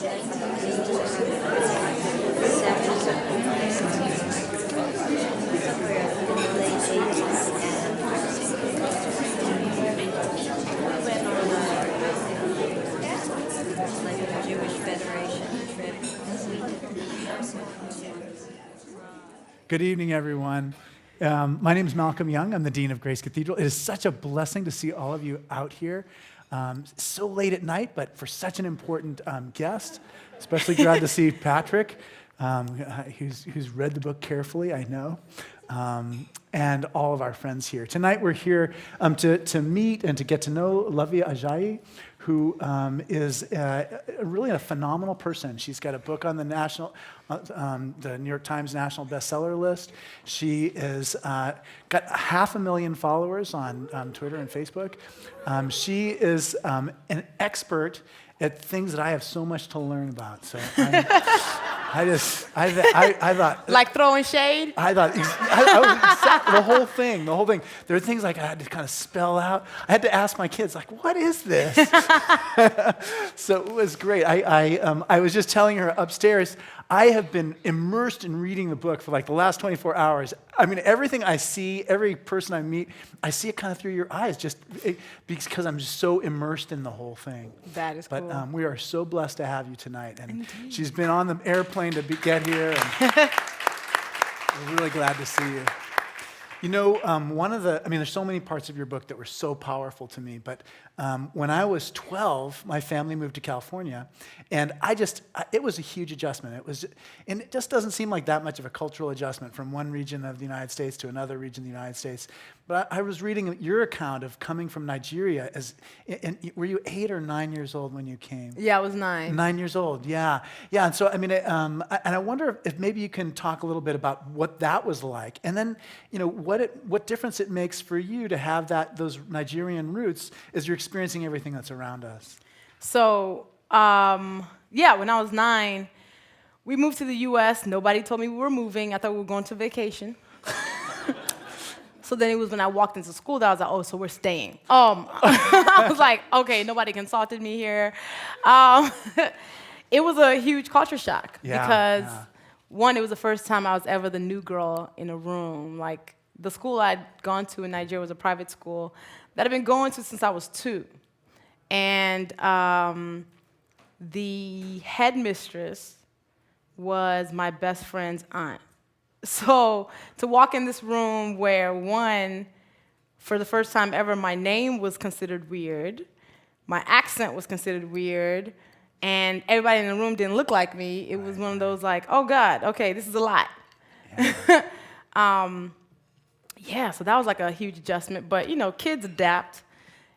Good evening, everyone. My name is Malcolm Young. I'm the Dean of Grace Cathedral. It is such a blessing to see all of you out here. So late at night, but for such an important guest. Especially glad to see Patrick, who's read the book carefully, I know, and all of our friends here. Tonight we're here to meet and to get to know Luvvie Ajayi, who is really a phenomenal person. She's got a book on the New York Times national bestseller list. She is got 500,000 followers on Twitter and Facebook. She is an expert at things that I have so much to learn about. So I thought like throwing shade. I thought exactly, the whole thing. There are things like I had to kind of spell out. I had to ask my kids, like, what is this? So it was great. I was just telling her upstairs, I have been immersed in reading the book for like the last 24 hours. I mean, everything I see, every person I meet, I see it kind of through your eyes, because I'm just so immersed in the whole thing. That is cool. But we are so blessed to have you tonight. And indeed. She's been on the airplane to get here. And we're really glad to see you. You know, there's so many parts of your book that were so powerful to me, but when I was 12, my family moved to California, and it was a huge adjustment. And it just doesn't seem like that much of a cultural adjustment from one region of the United States to another region of the United States. But I was reading your account of coming from Nigeria. And were you 8 or 9 years old when you came? Yeah, I was 9. 9 years old, yeah. And so, I wonder if maybe you can talk a little bit about what that was like, and then, what difference it makes for you to have those Nigerian roots as you're experiencing everything that's around us. So, when I was 9, we moved to the U.S. Nobody told me we were moving. I thought we were going to vacation. So then it was when I walked into school that I was like, oh, so we're staying. I was like, okay, nobody consulted me here. It was a huge culture shock because, one, it was the first time I was ever the new girl in a room. Like, the school I'd gone to in Nigeria was a private school that I'd been going to since I was 2. And the headmistress was my best friend's aunt. So to walk in this room where, one, for the first time ever, my name was considered weird, my accent was considered weird, and everybody in the room didn't look like me, it was one of those like, oh God, okay, this is a lot. Yeah. So that was like a huge adjustment, but kids adapt,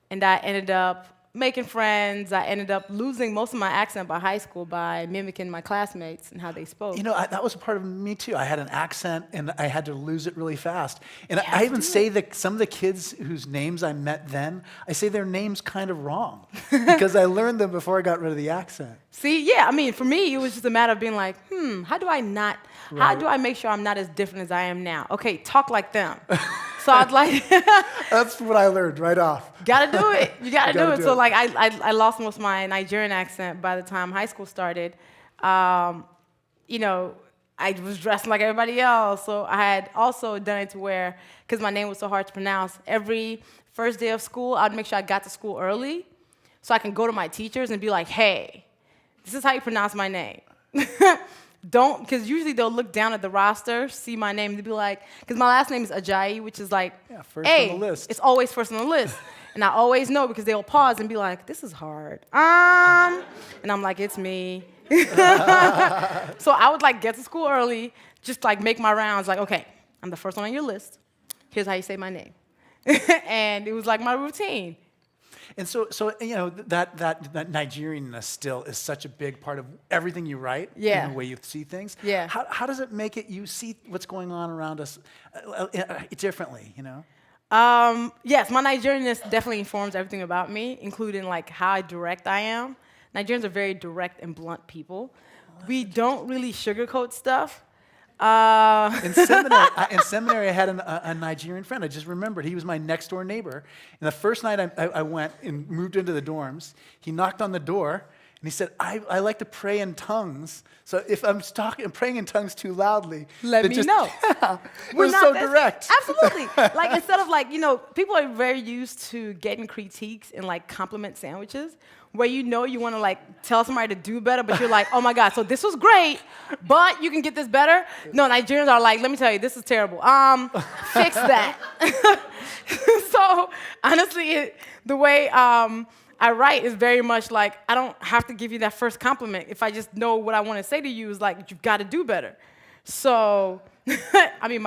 and I ended up making friends. I ended up losing most of my accent by high school by mimicking my classmates and how they spoke. That was a part of me too. I had an accent, and I had to lose it really fast. And I even say that some of the kids whose names I met then, I say their names kind of wrong because I learned them before I got rid of the accent. See, for me, it was just a matter of being like, how do I make sure I'm not as different as I am now? Okay, talk like them. So I'd like... That's what I learned right off. Gotta do it. You gotta do it. So like I lost most of my Nigerian accent by the time high school started. I was dressed like everybody else. So I had also done it to where, because my name was so hard to pronounce, every first day of school, I'd make sure I got to school early so I can go to my teachers and be like, hey, this is how you pronounce my name. Because usually they'll look down at the roster, see my name, and they'll be like, because my last name is Ajayi, which is like, first on the list. It's always first on the list. And I always know because they'll pause and be like, this is hard. And I'm like, it's me. So I would like get to school early, just like make my rounds, like, okay, I'm the first one on your list. Here's how you say my name. And it was like my routine. And so that Nigerianness still is such a big part of everything you write, and the way you see things. Yeah. How does it make it you see what's going on around us differently? Yes, my Nigerianness definitely informs everything about me, including like how direct I am. Nigerians are very direct and blunt people. We don't really sugarcoat stuff. In seminary, I had a Nigerian friend. I just remembered. He was my next door neighbor. And the first night I went and moved into the dorms, he knocked on the door, And he said, I like to pray in tongues. So if I'm praying in tongues too loudly, Let me know. Yeah, it was so direct. Absolutely. Like, instead of like, people are very used to getting critiques and like compliment sandwiches, where you want to like tell somebody to do better, but you're like, oh my God, so this was great, but you can get this better. No, Nigerians are like, let me tell you, this is terrible. Fix that. So honestly, the way I write is very much like, I don't have to give you that first compliment. If I just know what I want to say to you is like, you've got to do better. So, I mean,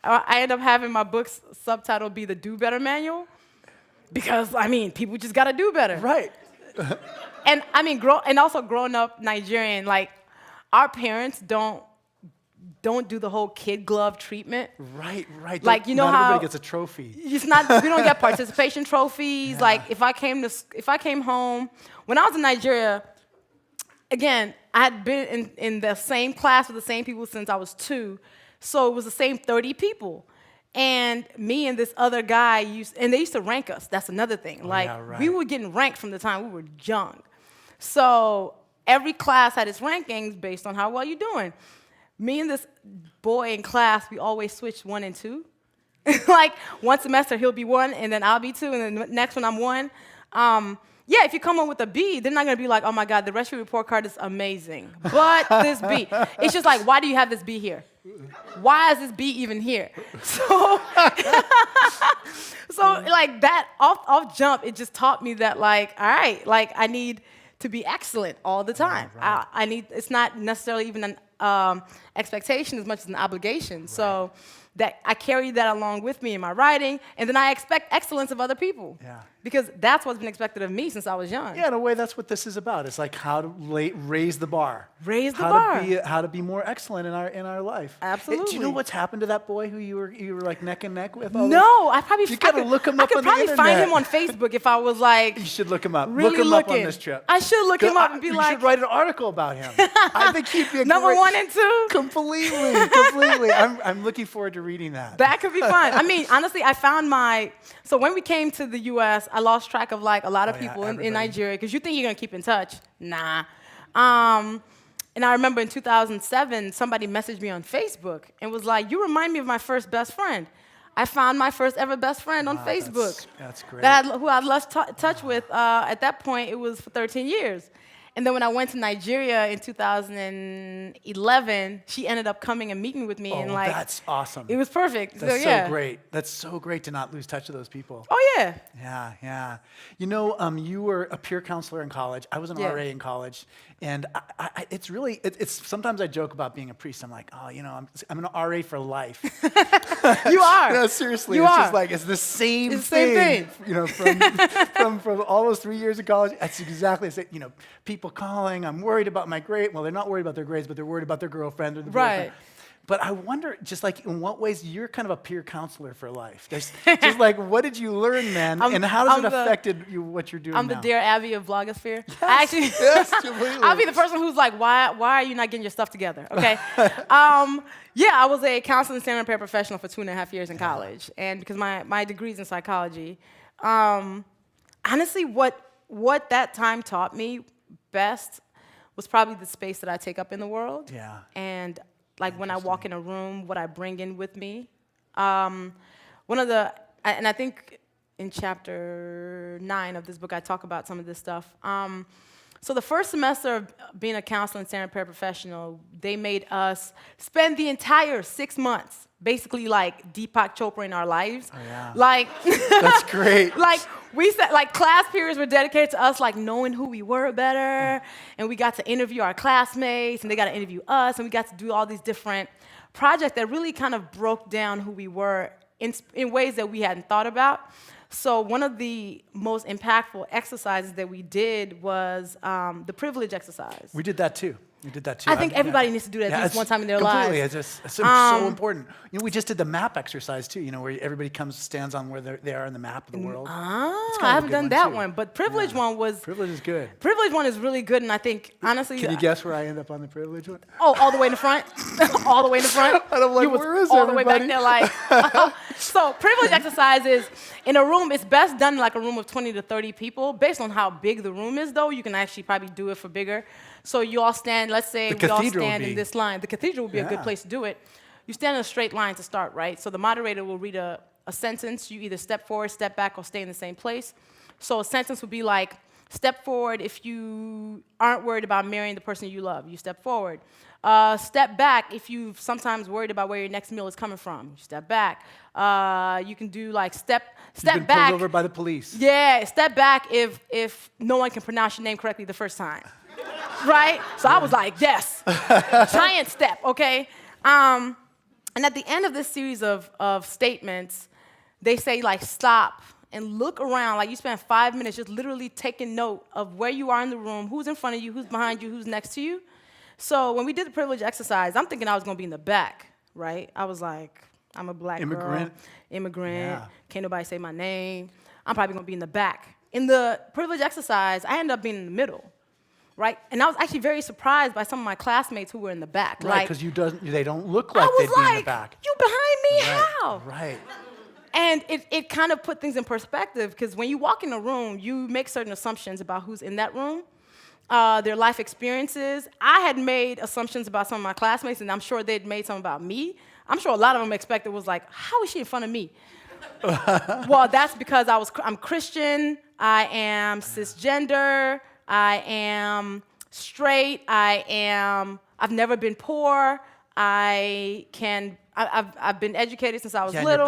I end up having my book's subtitle be the Do Better Manual, because, I mean, people just got to do better. Right. And I mean, also growing up Nigerian, like, our parents don't do the whole kid glove treatment. Right. Like, you know not how everybody gets a trophy. It's not. We don't get participation trophies. Yeah. Like, if I came home when I was in Nigeria, again, I had been in the same class with the same people since I was 2, so it was the same 30 people. And me and this other guy and they used to rank us. That's another thing. We were getting ranked from the time we were young. So every class had its rankings based on how well you're doing. Me and this boy in class, we always switched 1 and 2. Like, one semester he'll be 1, and then I'll be 2, and then the next one I'm 1. Yeah, if you come up with a B, they're not gonna be like, oh my God, the rest of your report card is amazing, but this B. It's just like, why do you have this B here? Why is this B even here? So, like that off jump, it just taught me that, like, all right, like, I need to be excellent all the time. Right. I need. It's not necessarily even an expectation as much as an obligation. Right. So that I carry that along with me in my writing, and then I expect excellence of other people. Yeah. Because that's what's been expected of me since I was young. Yeah, in a way, that's what this is about. It's like how to raise the bar. Raise the bar. How to be more excellent in our life. Absolutely. Do you know what's happened to that boy who you were like neck and neck with? No, I probably. You gotta look him up on the internet. I could probably find him on Facebook if I was like. You should look him up. Really look him up on this trip. I should look him up and be like. You should write an article about him. I think he'd be a number 1 and 2. Completely. I'm looking forward to reading that. That could be fun. I mean, honestly, I found so when we came to the U.S., I lost track of like a lot of people in Nigeria, because you think you're gonna keep in touch. Nah. And I remember in 2007, somebody messaged me on Facebook and was like, you remind me of my first best friend. I found my first ever best friend on Facebook. That's great. Who I'd lost touch with. At that point, it was for 13 years. And then when I went to Nigeria in 2011, she ended up coming and meeting with me. And like, that's awesome. It was perfect. That's so great. That's so great to not lose touch with those people. Oh, yeah. Yeah. You know, you were a peer counselor in college. I was an RA in college. And it's really, sometimes I joke about being a priest. I'm like, oh, I'm an RA for life. You are. No, seriously. You it's are. Just like, it's the same thing. From all those 3 years of college, that's exactly the same. People calling, I'm worried about my grade. Well, they're not worried about their grades, but they're worried about their girlfriend or the boyfriend. But I wonder, just like, in what ways you're kind of a peer counselor for life? Just like, what did you learn then, and how has it affected what you're doing now? I'm the Dear Abby of blogosphere. Yes, yes, completely. I'll be the person who's like, why are you not getting your stuff together? Okay. Yeah, I was a counseling center paraprofessional for 2.5 years in college, and because my degree's in psychology. Honestly, what that time taught me best was probably the space that I take up in the world. Yeah. And like when I walk in a room, what I bring in with me. And I think in chapter 9 of this book, I talk about some of this stuff. So the first semester of being a counseling center paraprofessional, they made us spend the entire 6 months basically like Deepak Chopra in our lives. Oh, yeah. Like, that's great. Like, we said, like, class periods were dedicated to us, like, knowing who we were better, and we got to interview our classmates, and they got to interview us, and we got to do all these different projects that really kind of broke down who we were in ways that we hadn't thought about. So one of the most impactful exercises that we did was the privilege exercise. We did that too. You did that too. I think everybody needs to do that at least one time in their completely. lives. It's so important. We just did the map exercise too, where everybody stands on where they are in the map of the world. I haven't done that one, but privilege one was... Privilege is good. Privilege one is really good, and I think, honestly... Can you guess where I end up on the privilege one? Oh, all the way in the front? All the way in the front? And I'm like, you was where is all everybody? the way back there, like... So privilege exercises in a room, it's best done in like a room of 20 to 30 people. Based on how big the room is, though, you can actually probably do it for bigger. So you all stand, let's say we all stand in this line. The cathedral would be a good place to do it. You stand in a straight line to start, right? So the moderator will read a sentence. You either step forward, step back, or stay in the same place. So a sentence would be like, step forward if you aren't worried about marrying the person you love. You step forward. Step back if you've sometimes worried about where your next meal is coming from. You step back. You can do like step You've been back. pulled over by the police. Yeah, step back if no one can pronounce your name correctly the first time. Right? So I was like, yes, giant step, okay? And at the end of this series of statements, they say like stop and look around. Like you spend 5 minutes just literally taking note of where you are in the room, who's in front of you, who's behind you, who's next to you. So when we did the privilege exercise, I'm thinking I was gonna be in the back, right? I was like, I'm a black girl, immigrant, can't nobody say my name. I'm probably gonna be in the back. In the privilege exercise, I ended up being in the middle. Right? And I was actually very surprised by some of my classmates who were in the back. Right, because they don't look like they'd be in the back. You behind me, how? Right. And it kind of put things in perspective, because when you walk in a room, you make certain assumptions about who's in that room, their life experiences. I had made assumptions about some of my classmates, and I'm sure they'd made some about me. I'm sure a lot of them expected was like, how is she in front of me? Well, that's because I'm Christian, I am cisgender, I am straight, I've never been poor, I've been educated since I was little,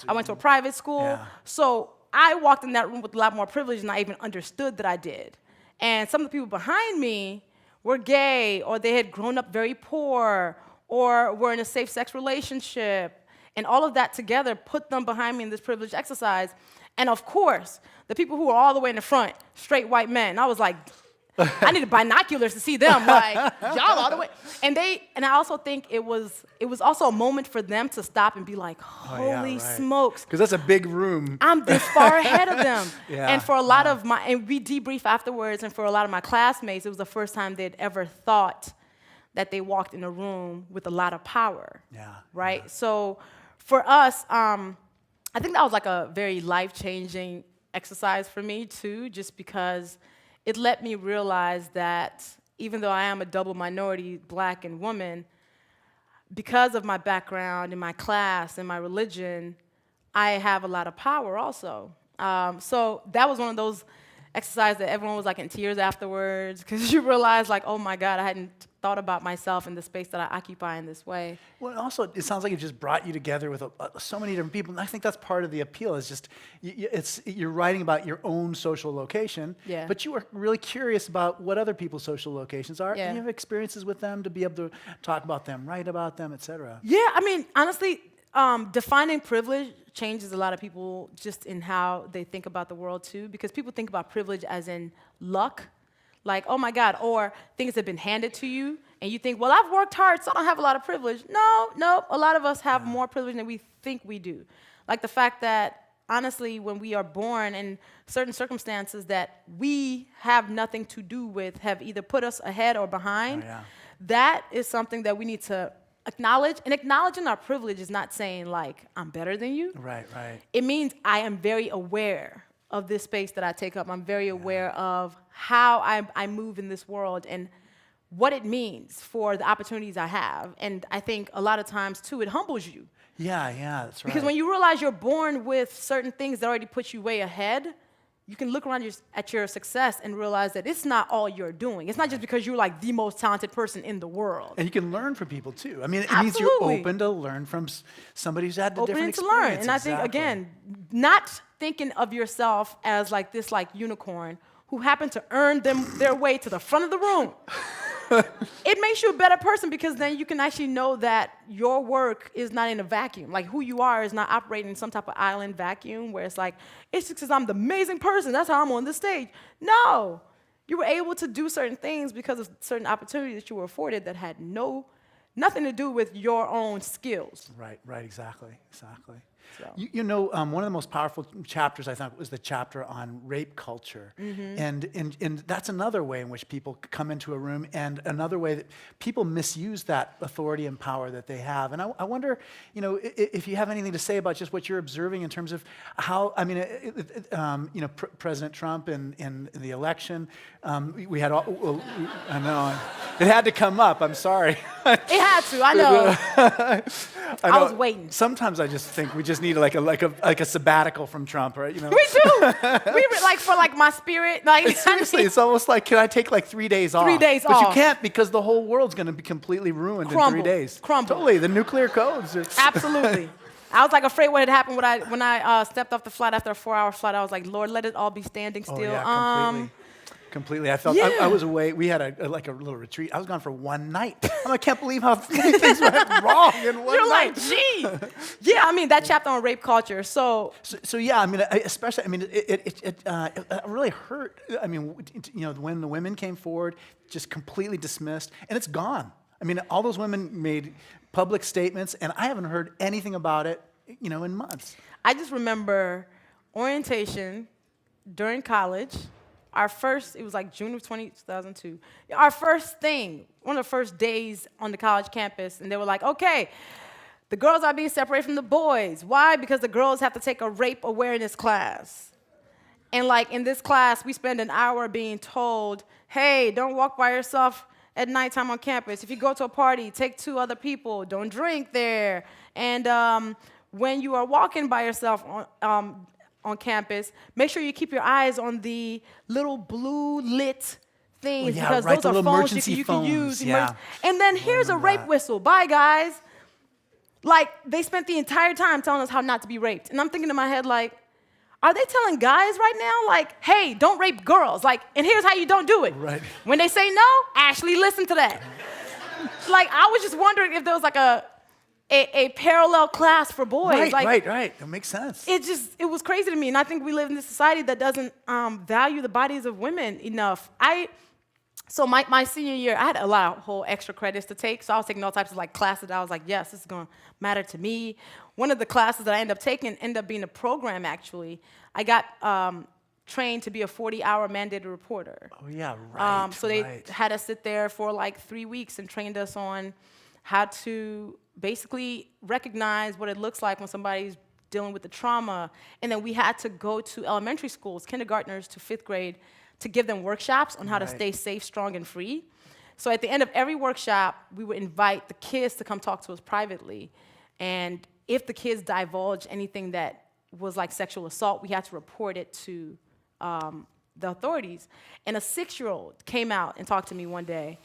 I went to a private school. Yeah. So I walked in that room with a lot more privilege than I even understood that I did. And some of the people behind me were gay, or they had grown up very poor, or were in a safe sex relationship. And all of that together put them behind me in this privilege exercise. And of course, the people who were all the way in the front, straight white men, I was like, I needed binoculars to see them, like, y'all all the way. And I also think it was also a moment for them to stop and be like, holy smokes. Because that's a big room. I'm this far ahead of them. And for a lot of and we debrief afterwards, and for a lot of my classmates, it was the first time they'd ever thought that they walked in a room with a lot of power. Right? So for us, I think that was like a very life-changing exercise for me too, just because it let me realize that even though I am a double minority, black and woman, because of my background and my class and my religion, I have a lot of power also. So that was one of those exercises that everyone was like in tears afterwards, because you realize like, oh my God, I hadn't thought about myself in the space that I occupy in this way. Well, also, it sounds like it just brought you together with so many different people. And I think that's part of the appeal, is just, you're writing about your own social location, but you are really curious about what other people's social locations are, and you have experiences with them to be able to talk about them, write about them, et cetera. Yeah, I mean, honestly, defining privilege changes a lot of people just in how they think about the world too, because people think about privilege as in luck, like, oh my God, or things have been handed to you, and you think, well, I've worked hard, so I don't have a lot of privilege. No, a lot of us have more privilege than we think we do. Like the fact that, honestly, when we are born in certain circumstances that we have nothing to do with, have either put us ahead or behind, that is something that we need to acknowledge. And acknowledging our privilege is not saying, like, I'm better than you. Right. It means I am very aware of this space that I take up. I'm very aware of how I move in this world and what it means for the opportunities I have. And I think a lot of times, too, it humbles you. Yeah, that's right. Because when you realize you're born with certain things that already put you way ahead, you can look around at your success and realize that it's not all you're doing. It's not just because you're like the most talented person in the world. And you can learn from people too. I mean, it means you're open to learn from somebody who's had the different experience. Open to learn. And I think, again, not thinking of yourself as like this like unicorn who happened to earn their way to the front of the room. It makes you a better person, because then you can actually know that your work is not in a vacuum. Like who you are is not operating in some type of island vacuum where it's like, it's just because I'm the amazing person, that's how I'm on the stage. No, You were able to do certain things because of certain opportunities that you were afforded that had nothing to do with your own skills. Right, exactly. So. You know, one of the most powerful chapters, I thought, was the chapter on rape culture. And that's another way in which people come into a room, and another way that people misuse that authority and power that they have. And I wonder, you know, if you have anything to say about just what you're observing in terms of how, I mean, you know, President Trump in the election, we had all, I know, it had to come up, I'm sorry. It had to, I know. I was waiting. Sometimes I just think we just need like a sabbatical from Trump, right? You know? We do. We were like for like my spirit. Like seriously, it's almost like, can I take like 3 days off? 3 days but off. You can't, because the whole world's going to be completely ruined Crumble. in 3 days. Crumble. Totally, the nuclear codes. Absolutely. I was like afraid what had happened when I stepped off the flight after a 4-hour flight. I was like, Lord, let it all be standing still. Oh, yeah, completely. I felt I was away. We had a little retreat. I was gone for one night. I can't believe how many things went wrong in one You're night. like, gee. Yeah, I mean, that chapter on rape culture. So yeah, I mean, especially, I mean, it really hurt. I mean, you know, when the women came forward, just completely dismissed, and it's gone. I mean, all those women made public statements, and I haven't heard anything about it, you know, in months. I just remember orientation during college. It was like June of 2002. Our first thing, one of the first days on the college campus, and they were like, okay, the girls are being separated from the boys. Why? Because the girls have to take a rape awareness class. And like in this class, we spend an hour being told, hey, don't walk by yourself at nighttime on campus. If you go to a party, take 2 other people. Don't drink there. And when you are walking by yourself on campus, make sure you keep your eyes on the little blue lit things, because those are phones you can use. Yeah. And then here's a rape whistle. Bye, guys. Like, they spent the entire time telling us how not to be raped. And I'm thinking in my head, like, are they telling guys right now, like, hey, don't rape girls? Like, and here's how you don't do it. Right. When they say no, actually listen to that. Like, I was just wondering if there was like a parallel class for boys. Right. That makes sense. It was crazy to me. And I think we live in a society that doesn't value the bodies of women enough. So my senior year, I had a lot of whole extra credits to take. So I was taking all types of like classes that I was like, yes, this is going to matter to me. One of the classes that I ended up taking ended up being a program, actually. I got trained to be a 40-hour mandated reporter. Oh, yeah, right. So they had us sit there for like 3 weeks and trained us on how to basically recognize what it looks like when somebody's dealing with the trauma. And then we had to go to elementary schools, kindergartners to 5th grade, to give them workshops on how to stay safe, strong, and free. So at the end of every workshop, we would invite the kids to come talk to us privately. And if the kids divulged anything that was like sexual assault, we had to report it to the authorities. And a 6-year-old came out and talked to me one day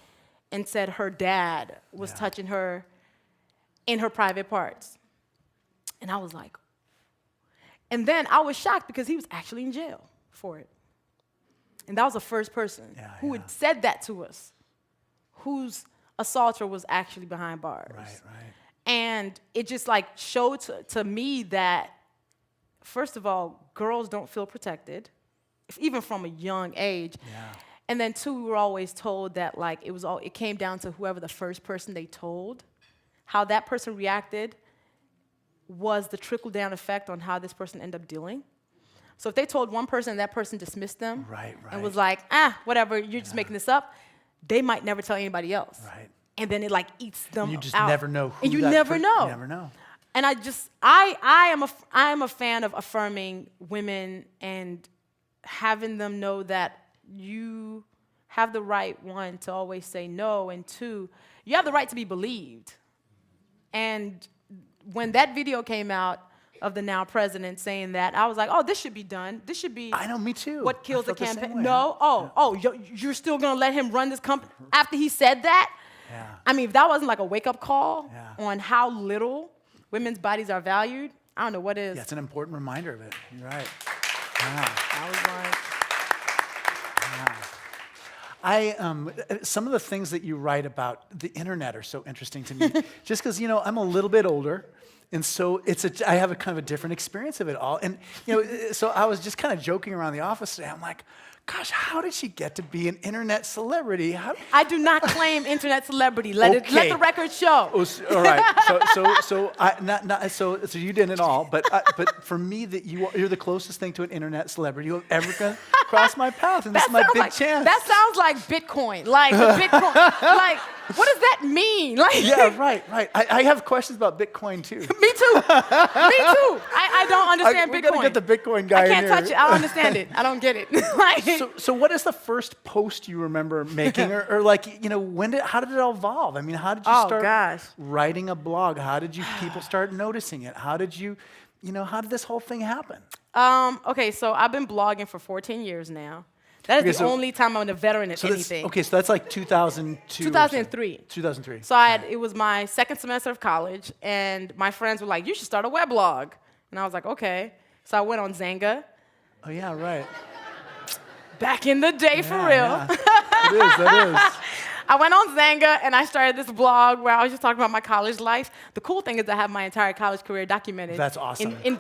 and said her dad was touching her in her private parts. And I was like, and then I was shocked because he was actually in jail for it. And that was the first person who had said that to us, whose assaulter was actually behind bars. Right. And it just like showed to me that, first of all, girls don't feel protected, even from a young age. Yeah. And then 2, we were always told that like it came down to whoever the first person they told, how that person reacted was the trickle-down effect on how this person ended up dealing. So if they told one person and that person dismissed them and was like, whatever, you're just making this up, they might never tell anybody else. Right. And then it like eats them out. You just never know who and you that never know. You never know. And I am a fan of affirming women and having them know that you have the right, 1, to always say no, and 2, you have the right to be believed. And when that video came out of the now president saying that, I was like, oh, this should be done. This should be I know, me too. What kills the I felt the same campaign. way. No, you're still gonna let him run this company after he said that? Yeah. I mean, if that wasn't like a wake-up call Yeah. on how little women's bodies are valued, I don't know what is. Yeah, it's an important reminder of it. You're right. Yeah. I was like, some of the things that you write about the internet are so interesting to me. Just because, you know, I'm a little bit older, and so I have a kind of a different experience of it all. And, you know, so I was just kind of joking around the office today. I'm like, gosh, how did she get to be an internet celebrity? I do not claim internet celebrity. Let the record show. Oh, all right. So you didn't at all. But for me, that you're the closest thing to an internet celebrity who ever gonna cross my path, and this is my big chance. That sounds like Bitcoin. Like Bitcoin. Like, what does that mean? Like, yeah, right. I have questions about Bitcoin too. Me too. I don't understand Bitcoin. We're gonna get the Bitcoin guy in here. I can't touch it. I don't understand it. I don't get it. Like, so what is the first post you remember making, or like, how did it evolve? I mean, how did you start writing a blog? How did people start noticing it? How did how did this whole thing happen? Okay, so I've been blogging for 14 years now. That is the only time I'm a veteran at anything. So that's like 2002. 2003. 2003. So it was my second semester of college, and my friends were like, "You should start a weblog," and I was like, "Okay." So I went on Zanga. Oh yeah, right. Back in the day, for real. Yeah. That is. I went on Zanga and I started this blog where I was just talking about my college life. The cool thing is I have my entire college career documented. That's awesome. In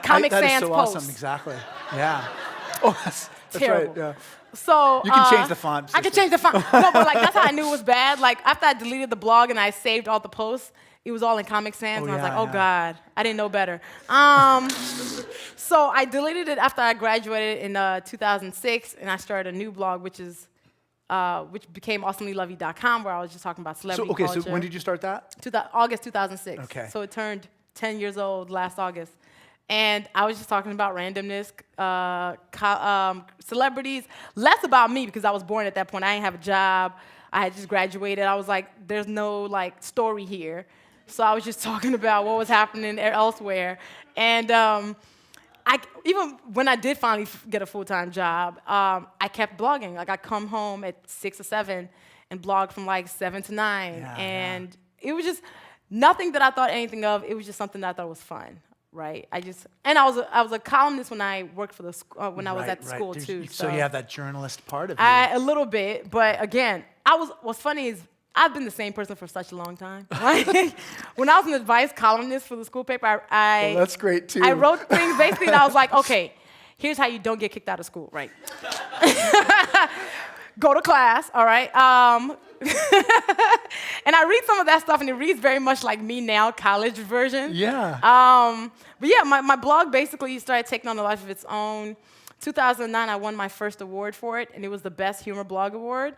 Comic Sans That is so posts. awesome. Exactly. Yeah. Oh, that's terrible. Right. Yeah. So you can change the font. I can change the font. No, but that's how I knew it was bad. Like after I deleted the blog and I saved all the posts, it was all in Comic Sans, and I was like, "Oh God, I didn't know better." So I deleted it after I graduated in 2006, and I started a new blog, which became awesomelyluvvie.com, where I was just talking about celebrity culture. So when did you start that? August 2006. Okay. So it turned 10 years old last August. And I was just talking about randomness, celebrities, less about me because I was born at that point. I didn't have a job. I had just graduated. I was like, there's no story here. So I was just talking about what was happening elsewhere. And even when I did finally get a full-time job, I kept blogging. Like I'd come home at 6 or 7 and blog from 7 to 9. And it was just nothing that I thought anything of. It was just something that I thought was fun. Right. I was a columnist when I worked for the when I was at school too. So you have that journalist part of you. A little bit, but again, what's funny is I've been the same person for such a long time. Right? When I was an advice columnist for the school paper, well, that's great too. I wrote things basically that I was like, okay, here's how you don't get kicked out of school, right? Go to class, all right? And I read some of that stuff, and it reads very much like me now, college version. Yeah. But yeah, my blog basically started taking on a life of its own. 2009, I won my first award for it, and it was the Best Humor Blog Award.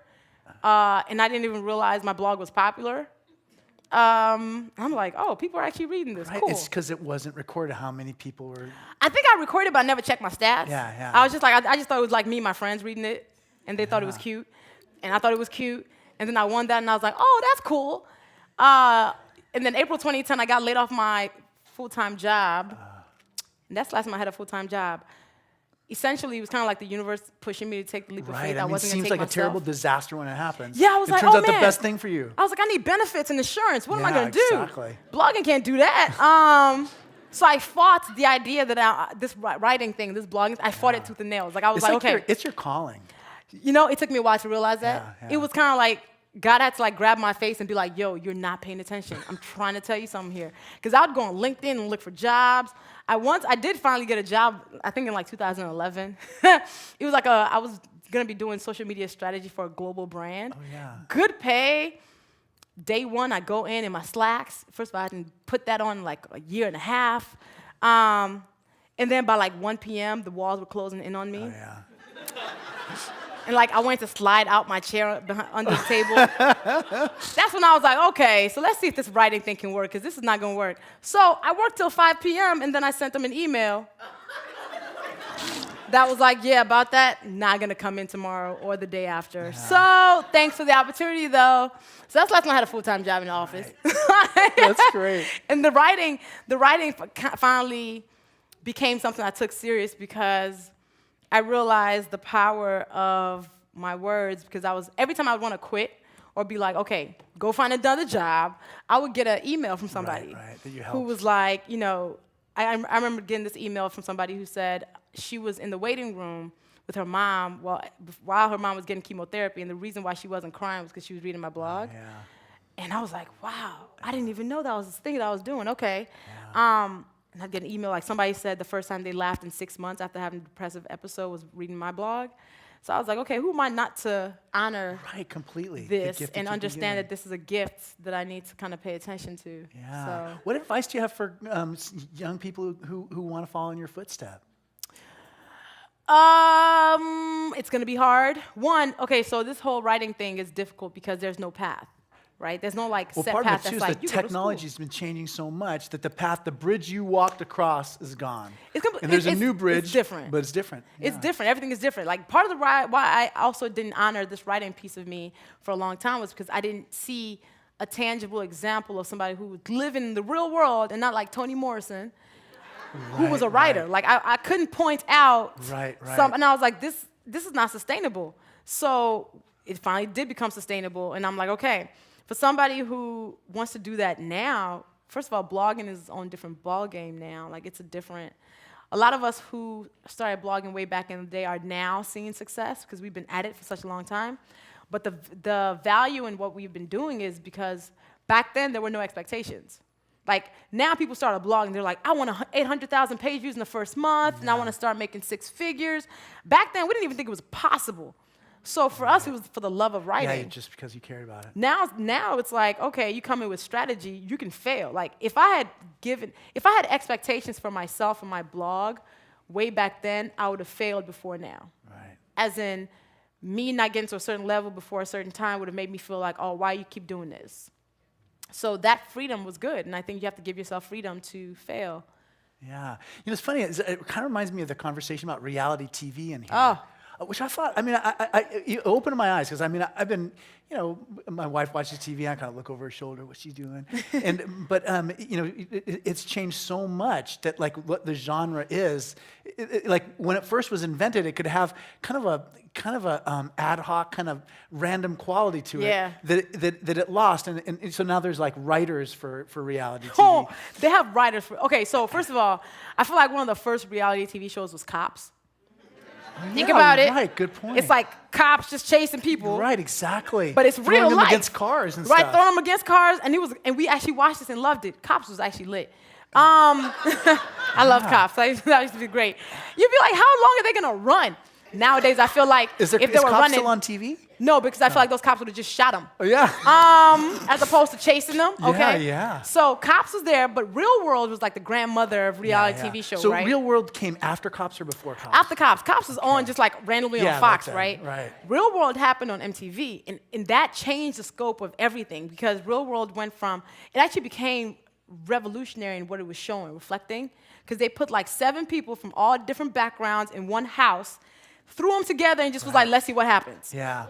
And I didn't even realize my blog was popular. I'm like, oh, people are actually reading this. Right. Cool. It's because it wasn't recorded how many people were. I think I recorded, but I never checked my stats. Yeah. I was just like, I just thought it was like me and my friends reading it, and they thought it was cute, and I thought it was cute. And then I won that, and I was like, oh, that's cool. And then April 2010, I got laid off my full-time job. And that's the last time I had a full-time job. Essentially, it was kind of like the universe pushing me to take the leap of faith. I wasn't going to take It seems like myself. a terrible disaster when it happens. Yeah, I was like, it turns oh, out man. the best thing for you. I was like, I need benefits and insurance. What am I going to do? Exactly. Blogging can't do that. So I fought the idea that this writing thing, this blogging, I fought it tooth and nail. I was like, okay. It's your calling. It took me a while to realize that. Yeah. It was kind of like God had to grab my face and be like, yo, you're not paying attention. I'm trying to tell you something here. Because I would go on LinkedIn and look for jobs. I did finally get a job, I think in 2011. It was I was going to be doing social media strategy for a global brand. Oh, yeah. Good pay. Day one, I go in my slacks. First of all, I didn't put that on a year and a half. And then by 1 p.m., the walls were closing in on me. Oh, yeah. And I went to slide out my chair under the table. That's when I was like, okay, so let's see if this writing thing can work, because this is not going to work. So I worked till 5 p.m., and then I sent them an email that was like, yeah, about that, not going to come in tomorrow or the day after. Yeah. So thanks for the opportunity, though. So that's the last time I had a full-time job in the office. Right. That's great. And the writing finally became something I took serious because I realized the power of my words, because every time I would want to quit or be like, okay, go find another job, I would get an email from somebody who was like, I remember getting this email from somebody who said she was in the waiting room with her mom while her mom was getting chemotherapy, and the reason why she wasn't crying was because she was reading my blog. Yeah. And I was like, wow, I didn't even know that was this thing that I was doing. Okay. Yeah. And I'd get an email somebody said the first time they laughed in 6 months after having a depressive episode was reading my blog. So I was like, okay, who am I not to honor Right, completely. The this gift that and you've been understand given. that this is a gift that I need to kind of pay attention to. Yeah. So, What advice do you have for young people who want to follow in your footsteps? it's gonna be hard. One, okay, so this whole writing thing is difficult because there's no path, right? There's no like Well, set part of path it too that's is like the you go to school. technology's been changing so much that the bridge you walked across is gone. It's And there's a new it's bridge, different. but it's different. It's Yeah. different. Everything is different. Like part of the why I also didn't honor this writing piece of me for a long time was because I didn't see a tangible example of somebody who was living in the real world and not like Toni Morrison, who was a writer. Like I couldn't point out Right. and I was like, this is not sustainable. So it finally did become sustainable, and I'm like, okay, for somebody who wants to do that now, first of all, blogging is on a different ball game now. Like a lot of us who started blogging way back in the day are now seeing success because we've been at it for such a long time. But the value in what we've been doing is because back then there were no expectations. Like now people start a blog and they're like, I want 800,000 page views in the first month, and I want to start making 6 figures. Back then we didn't even think it was possible. So for us, it was for the love of writing. Yeah, just because you cared about it. Now it's like, okay, you come in with strategy, you can fail. Like if I had expectations for myself and my blog way back then, I would have failed before now. Right. As in, me not getting to a certain level before a certain time would have made me feel like, oh, why you keep doing this? So that freedom was good, and I think you have to give yourself freedom to fail. Yeah. You know, it's funny. It kind of reminds me of the conversation about reality TV in here. Oh. Which I thought, I mean, it opened my eyes because, I mean, I've been, you know, my wife watches TV. I kind of look over her shoulder, what's she doing? But you know, it's changed so much that, like, what the genre is, like, when it first was invented, it could have kind of a ad hoc, kind of random quality to it that it lost. And so now there's, like, writers for reality TV. Oh, they have writers for, okay, so first of all, I feel like one of the first reality TV shows was Cops. Think about it. Right, good point. It's like cops just chasing people. Right, exactly. But it's Throwing real them life. against cars and Right, stuff. throwing them against cars, and we actually watched this and loved it. Cops was actually lit. I love Cops. That used to be great. You'd be like, how long are they gonna run? Nowadays, I feel like Is if they were Cops running, still on TV? no, because I feel like those cops would have just shot them. Oh, yeah. As opposed to chasing them. Okay. Yeah. So Cops was there, but Real World was like the grandmother of reality TV shows, so right? Real World came after Cops or before Cops? After Cops. Cops was on just like randomly Yeah, on Fox, like that, right? right. Real World happened on MTV, and that changed the scope of everything because Real World went from, it actually became revolutionary in what it was showing, reflecting, because they put like 7 people from all different backgrounds in one house, threw them together, and just was like, let's see what happens. Yeah.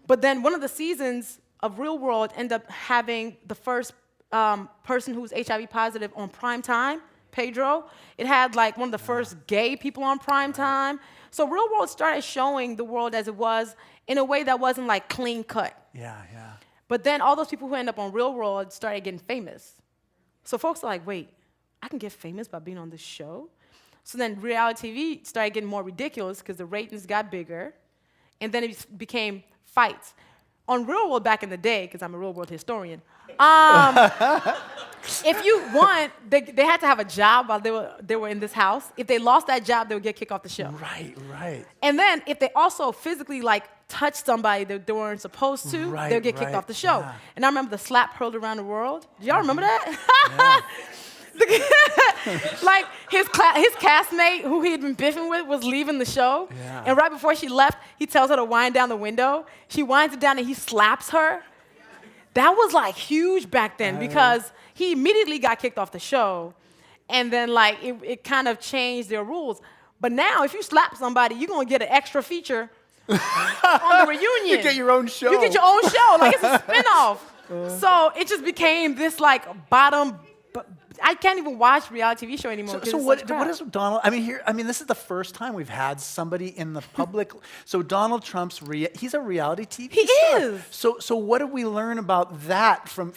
But then one of the seasons of Real World ended up having the first person who was HIV positive on prime time, Pedro. It had like one of the first gay people on prime time. So Real World started showing the world as it was in a way that wasn't like clean cut. Yeah. But then all those people who end up on Real World started getting famous. So folks are like, wait, I can get famous by being on this show? So then reality TV started getting more ridiculous because the ratings got bigger, and then it became fights. On Real World back in the day, because I'm a Real World historian, if you won, they had to have a job while they were in this house. If they lost that job, they would get kicked off the show. Right. And then if they also physically like touched somebody that they weren't supposed to, they would get kicked off the show. Yeah. And I remember the slap hurled around the world. Do y'all remember that? Like his castmate who he had been biffing with was leaving the show. Yeah. And right before she left, he tells her to wind down the window. She winds it down and he slaps her. That was like huge back then because he immediately got kicked off the show. And then like it kind of changed their rules. But now if you slap somebody, you're gonna get an extra feature on the reunion. You get your own show. You get your own show. Like it's a spinoff. So it just became this like bottom. I can't even watch reality TV show anymore. So what is Donald? I mean, this is the first time we've had somebody in the public. So Donald Trump's he's a reality TV star. He is. So what do we learn about that from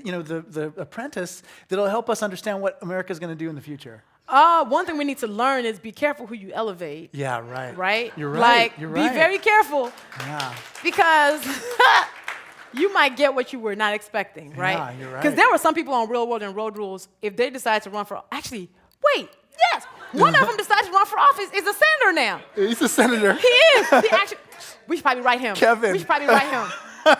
you know the Apprentice that'll help us understand what America's going to do in the future? One thing we need to learn is be careful who you elevate. Yeah, right. Right? You're right. Like, You're right. be very careful. Yeah. Because you might get what you were not expecting, right? Yeah, you're right. Because there were some people on Real World and Road Rules, if they decide to run for, actually, wait, yes, one of them decided to run for office is a senator now. He's a senator. He is. We should probably write him. Kevin. We should probably write him.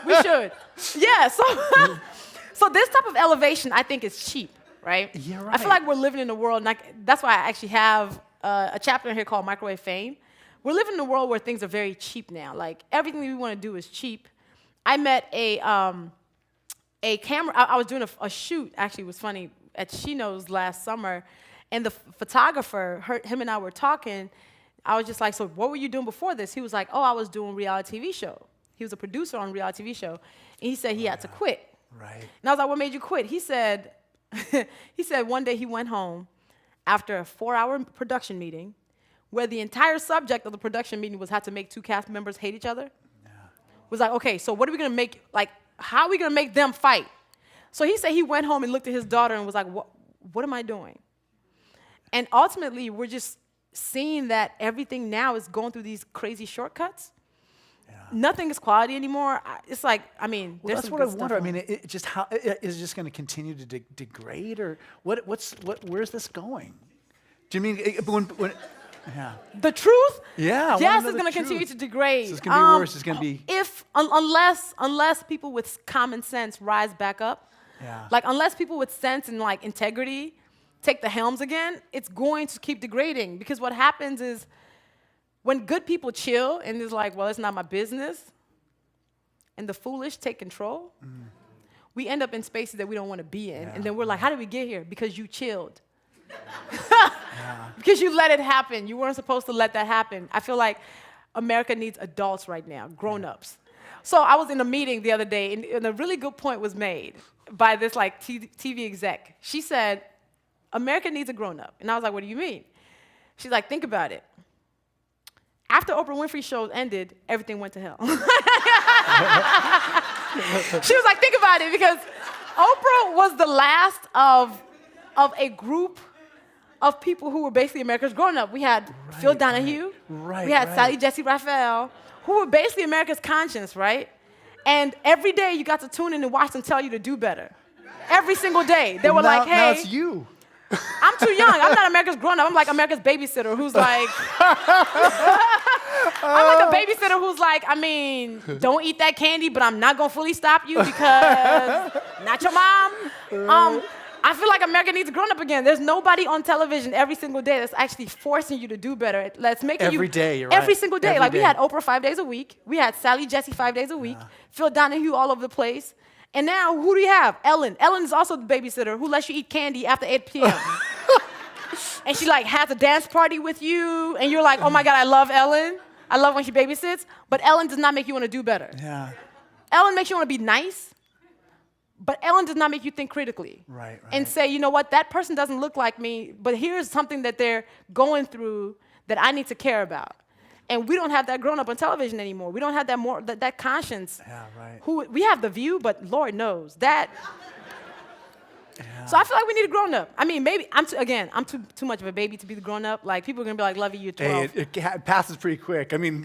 We should. Yeah, so this type of elevation, I think, is cheap, right? Yeah, right. I feel like we're living in a world, and that's why I actually have a chapter in here called Microwave Fame. We're living in a world where things are very cheap now. Like, everything we want to do is cheap. I met a camera, I was doing a shoot, actually, it was funny, at Chino's last summer, and the photographer, him and I were talking. I was just like, so what were you doing before this? He was like, oh, I was doing a reality TV show. He was a producer on a reality TV show, and he said he had to quit. Right. And I was like, what made you quit? He said, one day he went home after a 4-hour production meeting where the entire subject of the production meeting was how to make two cast members hate each other. Yeah. Was like, okay, so what are we gonna make, like, how are we gonna make them fight? So he said he went home and looked at his daughter and was like, what am I doing? And ultimately, we're just seeing that everything now is going through these crazy shortcuts. Yeah. Nothing is quality anymore. It's like, I mean, well, there's that's some what I good wonder. stuff I mean, is it just going to continue to degrade, or where's this going? Do you mean when yeah. The truth? Yeah. Yes, it's going to continue to degrade. So it's going to be worse. It's going to be unless people with common sense rise back up. Yeah. Like, unless people with sense and like integrity take the helms again, it's going to keep degrading. Because what happens is when good people chill and it's like, well, it's not my business, and the foolish take control, we end up in spaces that we don't want to be in. Yeah. And then we're like, how did we get here? Because you chilled. Yeah. Because you let it happen. You weren't supposed to let that happen. I feel like America needs adults right now, grown-ups. So I was in a meeting the other day, and a really good point was made by this like TV exec. She said, America needs a grown-up. And I was like, what do you mean? She's like, think about it. After Oprah Winfrey's show ended, everything went to hell. She was like, think about it, because Oprah was the last of a group of people who were basically America's grown-up. We had Phil Donahue. We had Sally Jesse Raphael, who were basically America's conscience, right? And every day you got to tune in and watch them tell you to do better. Every single day. They were like, hey. Now it's you. I'm too young. I'm not America's grown-up. I'm like America's babysitter who's like, I'm like a babysitter who's like, I mean, don't eat that candy, but I'm not going to fully stop you because not your mom. I feel like America needs a grown-up again. There's nobody on television every single day that's actually forcing you to do better. Let's make every you day. You're right. Every single day. Every like day. We had Oprah 5 days a week. We had Sally Jesse 5 days a week. Phil Donahue all over the place. And now who do you have? Ellen. Ellen is also the babysitter who lets you eat candy after 8 p.m. And she like has a dance party with you, and you're like, oh my God, I love Ellen. I love when she babysits. But Ellen does not make you want to do better. Yeah. Ellen makes you want to be nice. But Ellen does not make you think critically. Right. And say, you know what, that person doesn't look like me, but here's something that they're going through that I need to care about. And we don't have that grown up on television anymore. We don't have that conscience. Yeah, right. We have The View, but Lord knows that. Yeah. So I feel like we need a grown up. I mean, maybe I'm too much of a baby to be the grown up. Like, people are gonna be like, Luvvie, you're 12. Hey, it passes pretty quick. I mean,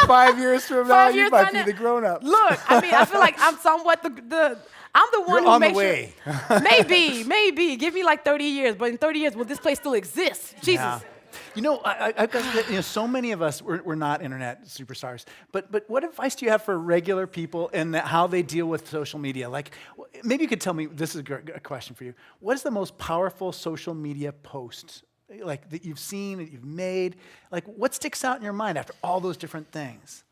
5 years from now, you might be the grown up. Look, I mean, I feel like I'm somewhat I'm the one You're who on makes the way. Sure. Maybe. Give me like 30 years, but in 30 years, will this place still exist? Jesus. Yeah. You know, I've got, so many of us, we're not internet superstars, but what advice do you have for regular people and how they deal with social media? Like, maybe you could tell me, this is a question for you. What is the most powerful social media post, like, that you've seen, that you've made? Like, what sticks out in your mind after all those different things?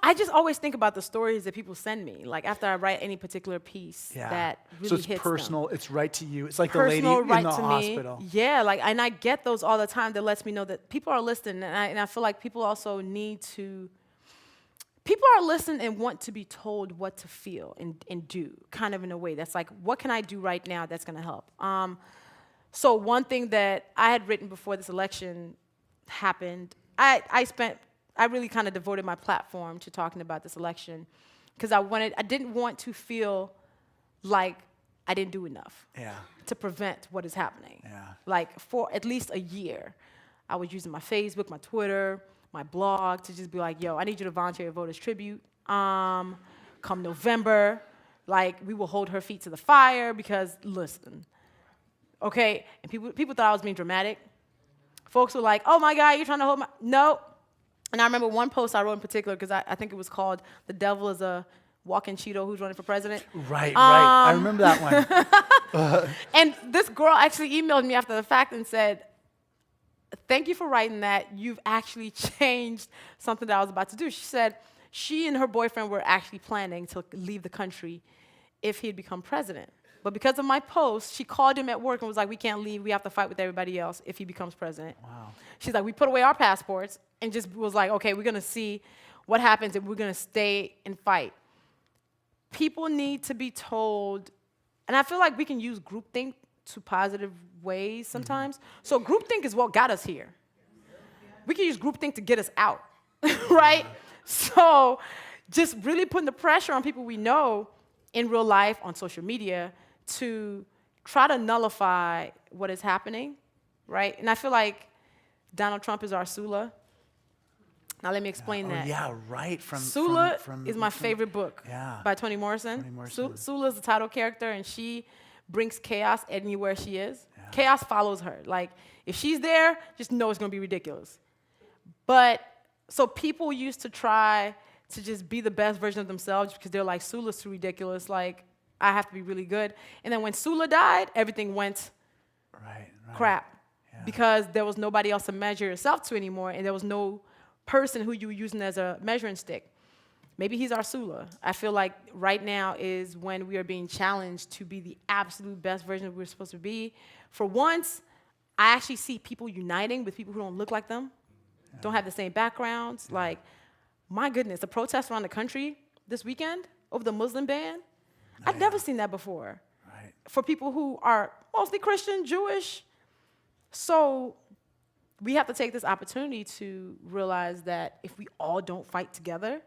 I just always think about the stories that people send me, like after I write any particular piece that really so it's hits personal, them. It's right to you. It's like Personal, the lady right in the to hospital. Me. Yeah, like, and I get those all the time that lets me know that people are listening, and I feel like people also need to, people are listening and want to be told what to feel and do, kind of in a way that's like, what can I do right now that's gonna help? So one thing that I had written before this election happened, I really kind of devoted my platform to talking about this election because I didn't want to feel like I didn't do enough to prevent what is happening. Yeah. Like, for at least a year, I was using my Facebook, my Twitter, my blog to just be like, yo, I need you to volunteer a voters tribute. Come November, like, we will hold her feet to the fire because, listen, okay? And people thought I was being dramatic. Folks were like, oh my God, you're trying to hold my, no. And I remember one post I wrote in particular, because I think it was called "The Devil is a Walking Cheeto Who's Running for President." Right. I remember that one. And this girl actually emailed me after the fact and said, "Thank you for writing that. You've actually changed something that I was about to do." She said she and her boyfriend were actually planning to leave the country if he had become president. But because of my post, she called him at work and was like, "We can't leave. We have to fight with everybody else if he becomes president." Wow. She's like, "We put away our passports and just was like, okay, we're going to see what happens if we're going to stay and fight." People need to be told, and I feel like we can use groupthink to positive ways sometimes. So groupthink is what got us here. We can use groupthink to get us out, right? So just really putting the pressure on people we know in real life, on social media, to try to nullify what is happening, right? And I feel like Donald Trump is our Sula. Now let me explain that. Yeah, right. Sula is my favorite book by Toni Morrison. Sula is the title character, and she brings chaos anywhere she is. Yeah. Chaos follows her. Like, if she's there, just know it's going to be ridiculous. But, so people used to try to just be the best version of themselves because they're like, Sula's too ridiculous. Like, I have to be really good. And then when Sula died, everything went crap. Yeah. Because there was nobody else to measure yourself to anymore, and there was no person who you were using as a measuring stick. Maybe he's our Sula. I feel like right now is when we are being challenged to be the absolute best version of who we're supposed to be. For once, I actually see people uniting with people who don't look like them, don't have the same backgrounds. Like, my goodness, the protests around the country this weekend over the Muslim ban, I've never seen that before. Right. For people who are mostly Christian, Jewish. So we have to take this opportunity to realize that if we all don't fight together,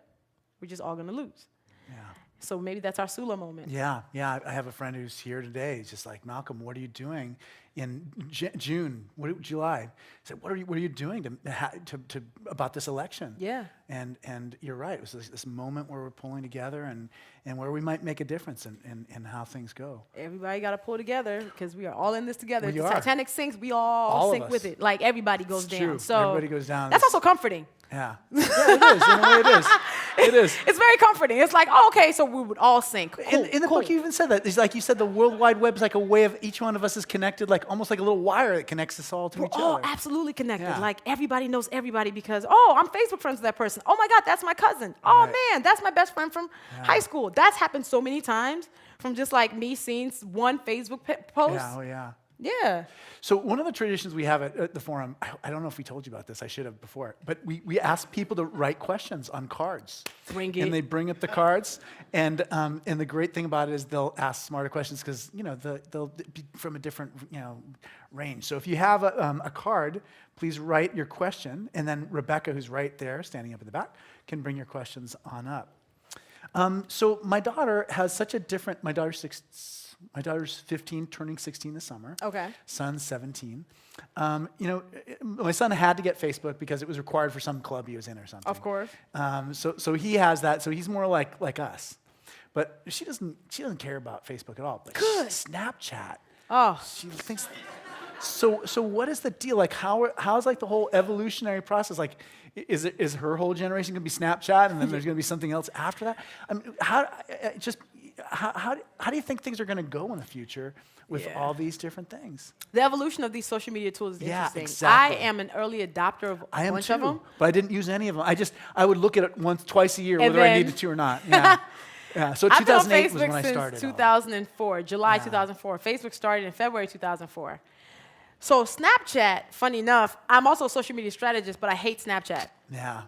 we're just all going to lose. Yeah. So maybe that's our Sula moment. Yeah. I have a friend who's here today. He's just like, "Malcolm, what are you doing in June, July?" I said, "What are you doing to about this election?" Yeah. And you're right. It was this moment where we're pulling together and where we might make a difference in how things go. Everybody got to pull together because we are all in this together. We if the are. Titanic sinks, we all sink with it. Like, everybody goes down. True. So everybody goes down. That's also comforting. Yeah, it is. In a way, it is. It is. It's very comforting. It's like, oh, okay, so we would all sink. Cool, in the book, you even said that. It's like you said, the World Wide Web is like a way of each one of us is connected, like almost like a little wire that connects us all to each other. We're all absolutely connected. Yeah. Like, everybody knows everybody because, oh, I'm Facebook friends with that person. Oh my God, that's my cousin. Oh man, that's my best friend from high school. That's happened so many times from just like me seeing one Facebook post. Yeah, oh yeah. Yeah. So one of the traditions we have at the forum, I don't know if we told you about this, I should have before, but we ask people to write questions on cards. Bring it. And they bring up the cards, and the great thing about it is they'll ask smarter questions because, they'll be from a different, range. So if you have a card, please write your question, and then Rebecca, who's right there, standing up at the back, can bring your questions on up. So my daughter has such a different, my daughter's 15, turning 16 this summer. Okay. Son's 17. My son had to get Facebook because it was required for some club he was in or something. Of course. So he has that. So he's more like us. But she doesn't care about Facebook at all. But good. Snapchat. Oh. She thinks. So what is the deal? Like how's like the whole evolutionary process? Like, is her whole generation gonna be Snapchat, and then there's gonna be something else after that? I mean, how do you think things are going to go in the future with all these different things? The evolution of these social media tools is interesting. Exactly. I am an early adopter of a bunch of them. But I didn't use any of them. I would look at it twice a year, whether I needed to or not. Yeah. Yeah. So 2008 was when I started. I've been on Facebook since 2004, July 2004. Facebook started in February 2004. So Snapchat, funny enough, I'm also a social media strategist, but I hate Snapchat. Yeah.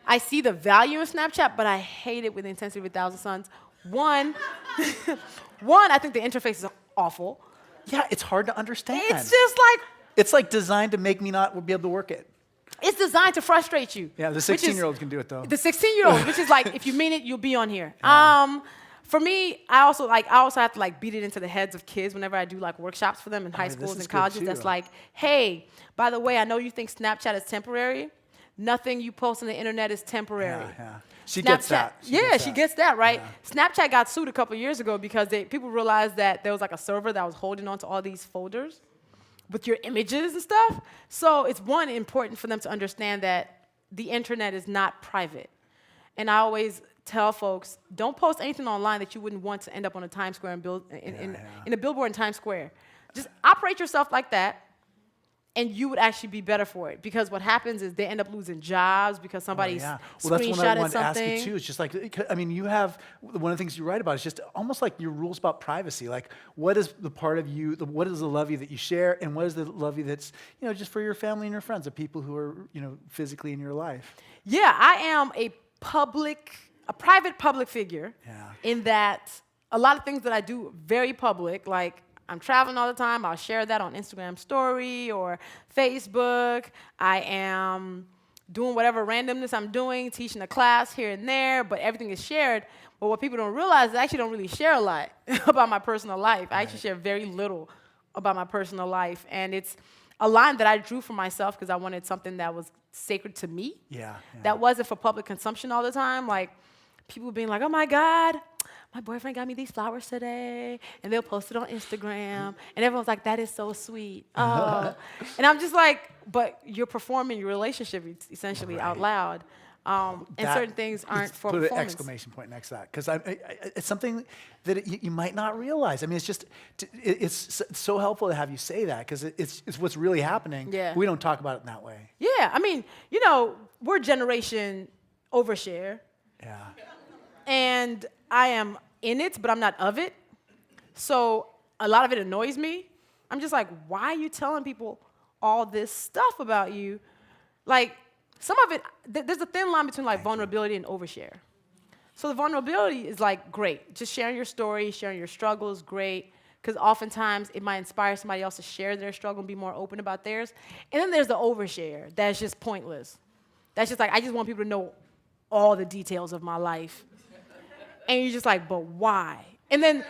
I see the value in Snapchat, but I hate it with the intensity of 1,000 suns. One, I think the interface is awful. Yeah, it's hard to understand. It's just like... It's like designed to make me not be able to work it. It's designed to frustrate you. Yeah, the 16-year-olds can do it, though. The 16-year-olds, which is like, if you mean it, you'll be on here. Yeah. For me, I also have to beat it into the heads of kids whenever I do workshops for them in high schools and colleges. That's like, hey, by the way, I know you think Snapchat is temporary. Nothing you post on the internet is temporary. Yeah. She gets that. She gets that, right? Yeah. Snapchat got sued a couple years ago because people realized that there was a server that was holding on to all these folders with your images and stuff. So it's important for them to understand that the internet is not private. And I always tell folks, don't post anything online that you wouldn't want to end up on a Times Square and in a billboard in Times Square. Just operate yourself like that, and you would actually be better for it. Because what happens is they end up losing jobs because somebody Well, that's screenshotted what I wanted something. to ask you too. It's just like, I mean, you have, one of the things you write about is just almost like your rules about privacy. Like, what is the part of you, what is the Luvvie that you share, and what is the Luvvie that's, just for your family and your friends, the people who are, physically in your life? Yeah, I am a private public figure in that a lot of things that I do very public, like I'm traveling all the time. I'll share that on Instagram story or Facebook. I am doing whatever randomness I'm doing, teaching a class here and there, but everything is shared. But what people don't realize is I actually don't really share a lot about my personal life. I actually share very little about my personal life. And it's a line that I drew for myself because I wanted something that was sacred to me. That wasn't for public consumption all the time. Like people being like, oh my God, my boyfriend got me these flowers today, and they'll post it on Instagram, and everyone's like, that is so sweet. Oh. And I'm just like, but you're performing your relationship essentially out loud. And certain things aren't for performance. Put an exclamation point next to that, because it's something that you might not realize. I mean, it's so helpful to have you say that, because it's what's really happening. Yeah. We don't talk about it in that way. Yeah, I mean, we're generation overshare. Yeah. And I am in it, but I'm not of it. So a lot of it annoys me. I'm just like, why are you telling people all this stuff about you? Like, some of it, there's a thin line between like vulnerability and overshare. So the vulnerability is like, great. Just sharing your story, sharing your struggles, great. Because oftentimes it might inspire somebody else to share their struggle and be more open about theirs. And then there's the overshare. That's just pointless. That's just like, I just want people to know all the details of my life. And you're just like, but why? And then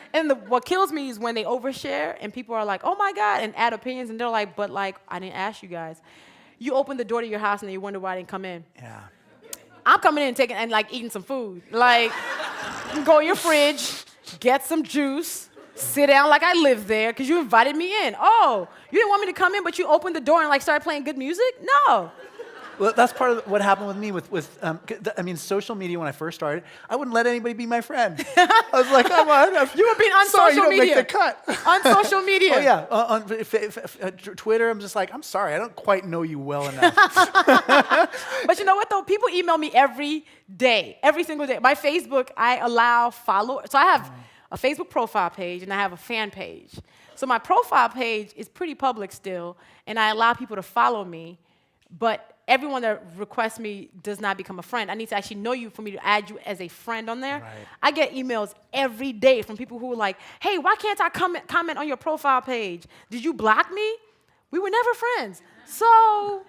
what kills me is when they overshare and people are like, oh my God, and add opinions, and they're like, but like, I didn't ask you guys. You open the door to your house and then you wonder why I didn't come in. Yeah. I'm coming in and like eating some food. Like, go in your fridge, get some juice, sit down like I live there, because you invited me in. Oh, you didn't want me to come in, but you opened the door and like started playing good music? No. Well, that's part of what happened with me with social media when I first started. I wouldn't let anybody be my friend. I was like, come on. You were being on sorry, social media. You don't make the cut. On social media. Oh, yeah. On Twitter, I'm just like, I'm sorry. I don't quite know you well enough. But you know what, though? People email me every day, every single day. My Facebook, I allow followers. So I have a Facebook profile page, and I have a fan page. So my profile page is pretty public still, and I allow people to follow me. But everyone that requests me does not become a friend. I need to actually know you for me to add you as a friend on there. Right. I get emails every day from people who are like, hey, why can't I comment on your profile page? Did you block me? We were never friends. So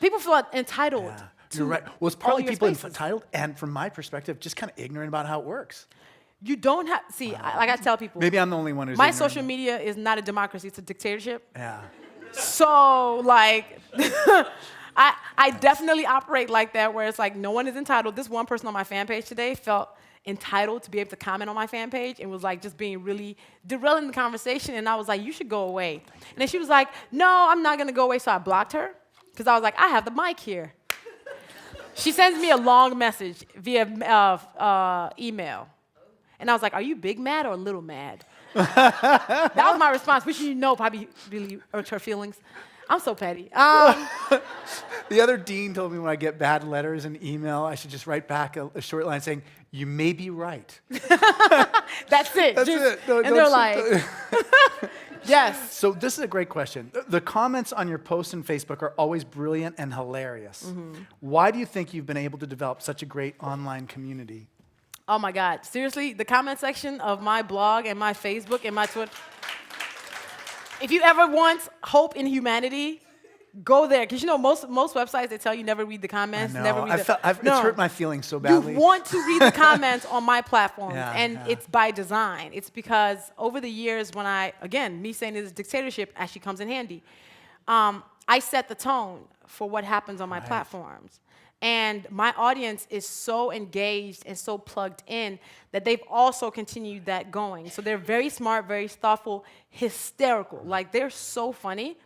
people feel entitled to You're right. Well, it's partly people spaces. entitled, and from my perspective, just kind of ignorant about how it works. You don't have, see, like I tell people. Maybe I'm the only one who's my ignorant. social media is not a democracy, it's a dictatorship. Yeah. So, like, I definitely operate like that, where it's like no one is entitled. This one person on my fan page today felt entitled to be able to comment on my fan page and was like just being really derailing the conversation. And I was like, you should go away. And then she was like, no, I'm not going to go away. So I blocked her because I was like, I have the mic here. She sends me a long message via email. And I was like, are you big mad or little mad? That was my response, which probably really hurt her feelings. I'm so petty. The other dean told me when I get bad letters and email, I should just write back a short line saying, you may be right. That's it. That's it. No, and they're like, yes. So this is a great question. The comments on your posts on Facebook are always brilliant and hilarious. Mm-hmm. Why do you think you've been able to develop such a great online community? Oh my God, seriously, the comment section of my blog and my Facebook and my Twitter. If you ever want hope in humanity, go there. Because most websites, they tell you never read the comments. I know. Never read it's hurt my feelings so badly. You want to read the comments on my platforms, Yeah. It's by design. It's because over the years when me saying this dictatorship actually comes in handy, I set the tone for what happens on my platforms. And my audience is so engaged and so plugged in that they've also continued that going. So they're very smart, very thoughtful, hysterical. Like, they're so funny.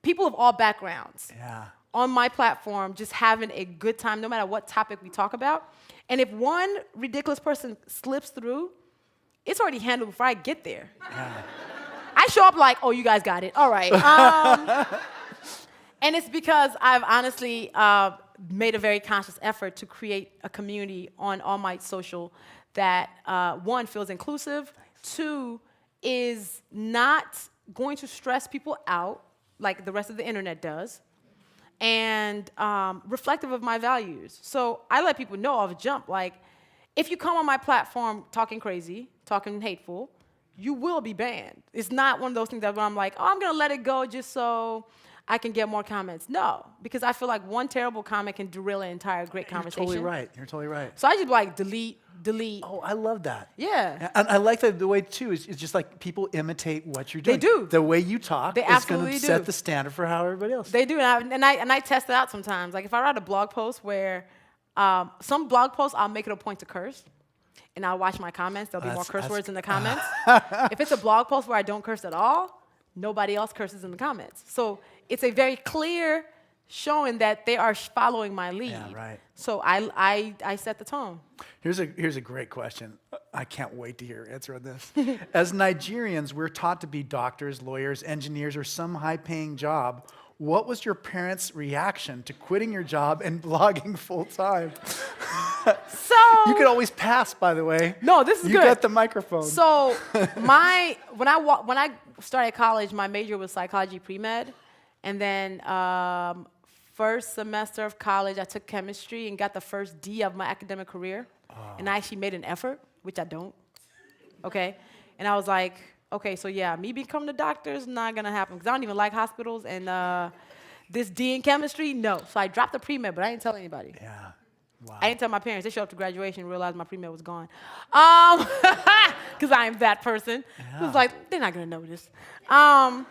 People of all backgrounds. Yeah. on my platform just having a good time no matter what topic we talk about. And if one ridiculous person slips through, it's already handled before I get there. Yeah. I show up like, oh, you guys got it. All right. And it's because I've honestly made a very conscious effort to create a community on All Might Social that, one, feels inclusive, two, is not going to stress people out like the rest of the internet does, and reflective of my values. So I let people know off jump, like, if you come on my platform talking crazy, talking hateful, you will be banned. It's not one of those things that where I'm like, oh, I'm gonna let it go just so I can get more comments. No, because I feel like one terrible comment can derail an entire great conversation. You're totally right. You're totally right. So I just like delete. Oh, I love that. Yeah. And I like that the way, too, is it's just like people imitate what you're doing. They do. The way you talk They is absolutely going to do. set the standard for how everybody else. They do, and I test it out sometimes. Like if I write a blog post where some blog posts, I'll make it a point to curse, and I'll watch my comments. There'll be more curse words in the comments. If it's a blog post where I don't curse at all, nobody else curses in the comments. So it's a very clear showing that they are following my lead. Yeah, right. So I set the tone. Here's a great question. I can't wait to hear your answer on this. As Nigerians, we're taught to be doctors, lawyers, engineers, or some high-paying job. What was your parents' reaction to quitting your job and blogging full-time? So You could always pass, by the way. No, this is you good. You got the microphone. So when I started college, my major was psychology pre-med, and then first semester of college, I took chemistry and got the first D of my academic career, and I actually made an effort, which I don't. Okay, and I was like, okay, so yeah, me becoming a doctor is not gonna happen because I don't even like hospitals, and this D in chemistry, no. So I dropped the pre-med, but I didn't tell anybody. Yeah. Wow. I didn't tell my parents. They showed up to graduation and realized my pre-med was gone. Because I am that person who's like, they're not going to notice. And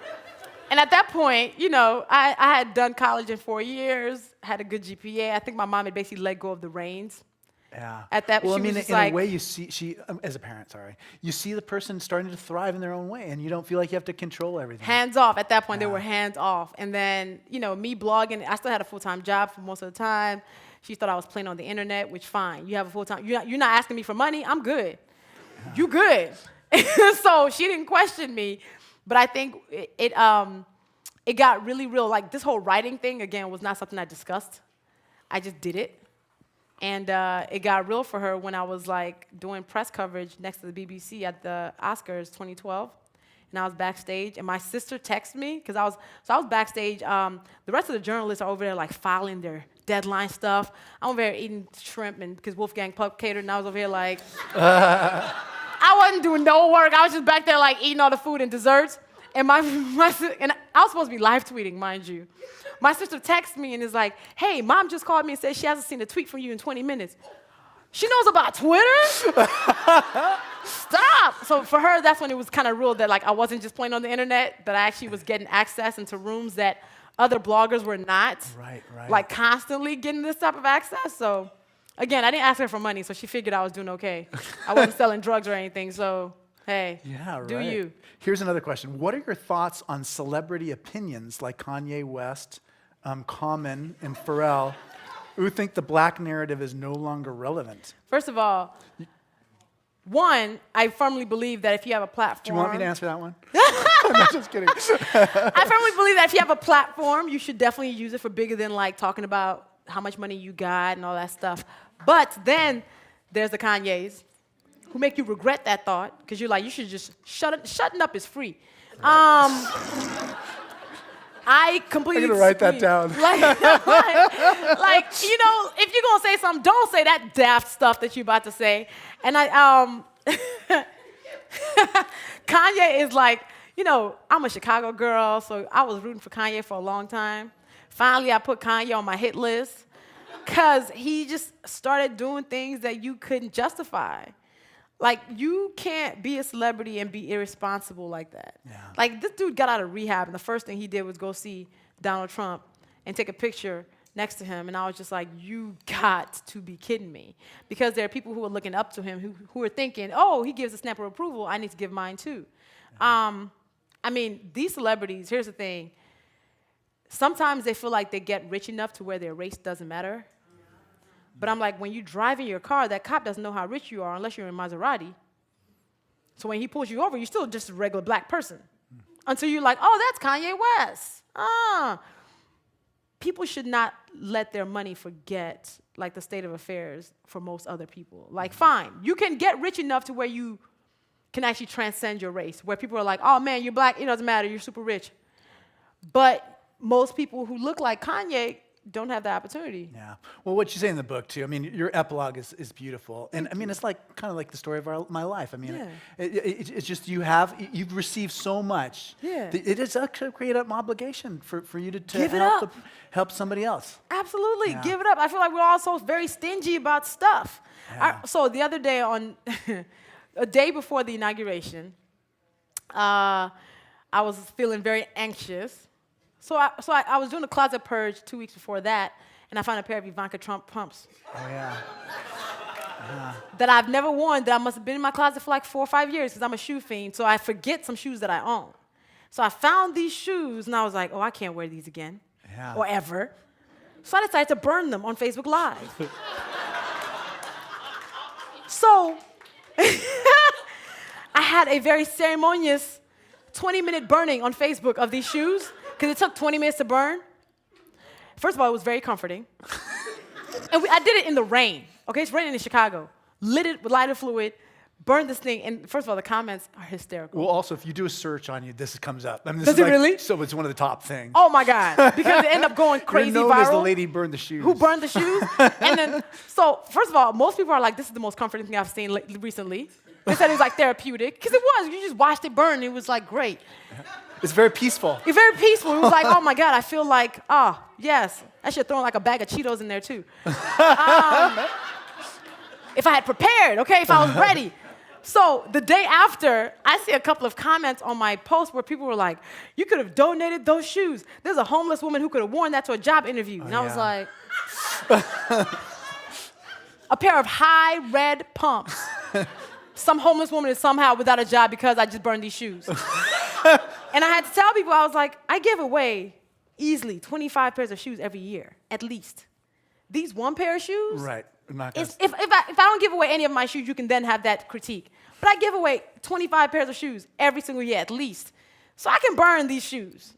at that point, you know, I had done college in 4 years, had a good GPA. I think my mom had basically let go of the reins. Yeah. At that, well, she I mean, was just in like, a way, you see, as a parent, you see the person starting to thrive in their own way, and you don't feel like you have to control everything. Hands off. At that point, they were hands off. And then, you know, me blogging, I still had a full-time job for most of the time. She thought I was playing on the internet, which fine. You have a full-time, you're not asking me for money, I'm good. Yeah. You good. So she didn't question me. But I think it got really real. Like this whole writing thing, again, was not something I discussed. I just did it. And it got real for her when I was like doing press coverage next to the BBC at the Oscars 2012. And I was backstage, and my sister texted me, because I was backstage. The rest of the journalists are over there like filing their deadline stuff. I'm over here eating shrimp, and because Wolfgang Puck catered, and I was over here like, I wasn't doing no work. I was just back there like eating all the food and desserts. And and I was supposed to be live tweeting, mind you. My sister texts me and is like, hey, mom just called me and said she hasn't seen a tweet from you in 20 minutes. She knows about Twitter? Stop! So for her, that's when it was kind of real that like I wasn't just playing on the internet, that I actually was getting access into rooms that other bloggers were not. Right. Like constantly getting this type of access. So again, I didn't ask her for money, so she figured I was doing okay. I wasn't selling drugs or anything, so hey, do you. Here's another question. What are your thoughts on celebrity opinions like Kanye West, Common, and Pharrell, who think the black narrative is no longer relevant? First of all, one, I firmly believe that if you have a platform... Do you want me to answer that one? I'm just kidding. I firmly believe that if you have a platform, you should definitely use it for bigger than like talking about how much money you got and all that stuff. But then there's the Kanyes who make you regret that thought because you're like, you should just shutting up is free. I completely I'm gonna write that down. Like, you know, if you're gonna say something, don't say that daft stuff that you're about to say. And Kanye is like, you know, I'm a Chicago girl, so I was rooting for Kanye for a long time. Finally, I put Kanye on my hit list because he just started doing things that you couldn't justify. Like, you can't be a celebrity and be irresponsible like that. Yeah. Like, this dude got out of rehab, and the first thing he did was go see Donald Trump and take a picture next to him. And I was just like, you got to be kidding me. Because there are people who are looking up to him who are thinking, oh, he gives a stamp of approval, I need to give mine too. I mean, these celebrities, here's the thing. sometimes they feel like they get rich enough to where their race doesn't matter. But I'm like, when you drive in your car, that cop doesn't know how rich you are unless you're in Maserati. So when he pulls you over, you're still just a regular black person. Until you're like, oh, that's Kanye West. People should not let their money forget, like, the state of affairs for most other people. Like, fine, you can get rich enough to where you can actually transcend your race, where people are like, oh, man, you're black, it doesn't matter, you're super rich. But most people who look like Kanye don't have the opportunity. Yeah. Well, what you say in the book, too, I mean, your epilogue is beautiful. And, I mean, it's like kind of like the story of my life. I mean, it's just you've received so much. Yeah. It is actually a great obligation for you to Give it help, up. Help somebody else. Absolutely. Yeah. Give it up. I feel like we're all so very stingy about stuff. Yeah. So the other day, a day before the inauguration, I was feeling very anxious. So I was doing a closet purge 2 weeks before that, and I found a pair of Ivanka Trump pumps Oh, yeah. that I've never worn, that I must have been in my closet for like 4 or 5 years because I'm a shoe fiend, so I forget some shoes that I own. So I found these shoes, and I was like, oh, I can't wear these again, Yeah. or ever. So I decided to burn them on Facebook Live. So I had a very ceremonious 20-minute burning on Facebook of these shoes, because it took 20 minutes to burn. First of all, it was very comforting. And I did it in the rain. Okay, it's raining in Chicago. Lit it with lighter fluid, burned this thing, and first of all, the comments are hysterical. Well, also, if you do a search on you, this comes up. I mean, this Does is it like, really? So it's one of the top things. Oh my God, because it ended up going crazy You're known viral. as the lady who burned the shoes. Who burned the shoes? And then, so first of all, most people are like, this is the most comforting thing I've seen recently. They said it was like therapeutic, because it was. You just watched it burn, and it was like great. It's very peaceful. It's very peaceful. It was like, oh my God, I feel like, yes. I should have thrown like a bag of Cheetos in there too. If I had prepared, okay, if I was ready. So the day after, I see a couple of comments on my post where people were like, you could have donated those shoes. There's a homeless woman who could have worn that to a job interview. And I was like, a pair of high red pumps. Some homeless woman is somehow without a job because I just burned these shoes. And I had to tell people, I was like, I give away easily 25 pairs of shoes every year, at least. These one pair of shoes, Right. I'm not if gonna I don't give away any of my shoes, you can then have that critique. But I give away 25 pairs of shoes every single year, at least. So I can burn these shoes.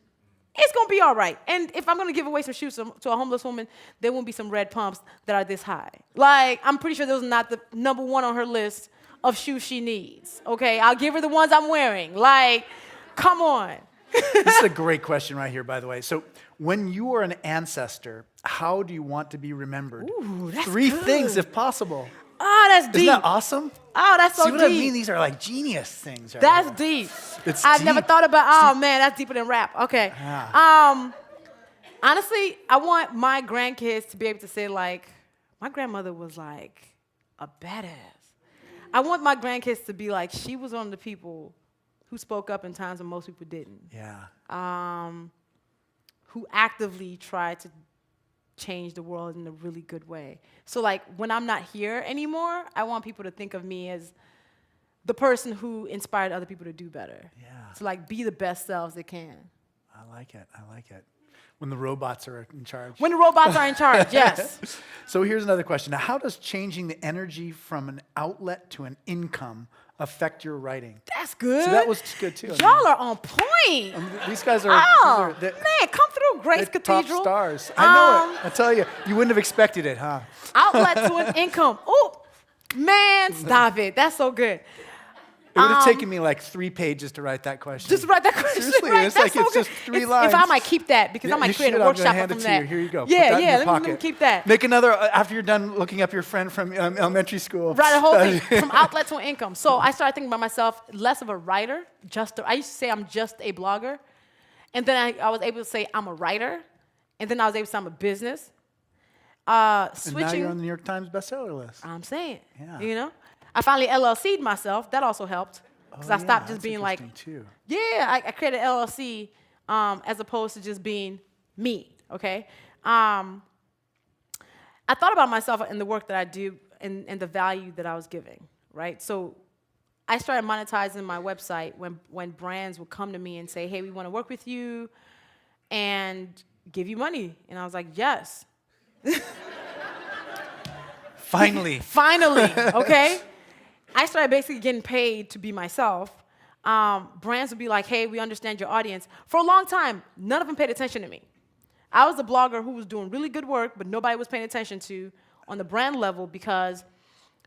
It's going to be all right. And if I'm going to give away some shoes to a homeless woman, there won't be some red pumps that are this high. Like, I'm pretty sure those are not the number one on her list of shoes she needs, okay? I'll give her the ones I'm wearing. Like, come on. This is a great question right here, by the way. So, when you are an ancestor, how do you want to be remembered? Ooh, that's 3 good. things, if possible. Oh, that's deep. Isn't that awesome? Oh, that's so See deep. what I mean? These are like genius things. Right That's here. deep. It's I've never deep. thought about, man, that's deeper than rap. Okay. Yeah. Honestly, I want my grandkids to be able to say, like, my grandmother was like a badass. I want my grandkids to be like, she was one of the people who spoke up in times when most people didn't. Yeah. Who actively tried to change the world in a really good way. So, like, when I'm not here anymore, I want people to think of me as the person who inspired other people to do better. Yeah. To, like, be the best selves they can. I like it. I like it. When the robots are in charge. When the robots are in charge, yes. So here's another question. Now, how does changing the energy from an outlet to an income affect your writing? That's good. So that was good too. Y'all are on point. These guys are, Oh, they're man, come through, Grace top Cathedral. stars. I know it. I tell you, you wouldn't have expected it, huh? Outlet to an income. Oh, man, stop it. That's so good. It would have taken me like 3 pages to write that question. Just write that question. Seriously, right? it's That's like so it's good. just 3 lines. If I might keep that, because I Yeah, might you create should. a I'm gonna workshop hand from it to that. you. Here you go. Put Yeah, that in yeah. your Let me pocket. keep that. Make another after you're done looking up your friend from elementary school. Write a whole thing from outlet to income. So I started thinking about myself less of a writer. I used to say I'm just a blogger, and then I was able to say I'm a writer, and then I was able to say I'm a business. And now you're on the New York Times bestseller list. I'm saying, Yeah. you know, I finally LLC'd myself. That also helped because I stopped just being like, too. yeah, I created an LLC as opposed to just being me, okay? I thought about myself and the work that I do and the value that I was giving, right? So I started monetizing my website when brands would come to me and say, hey, we want to work with you. And give you money? And I was like, yes. Finally. Finally, okay? I started basically getting paid to be myself. Brands would be like, hey, we understand your audience. For a long time, none of them paid attention to me. I was a blogger who was doing really good work, but nobody was paying attention to on the brand level because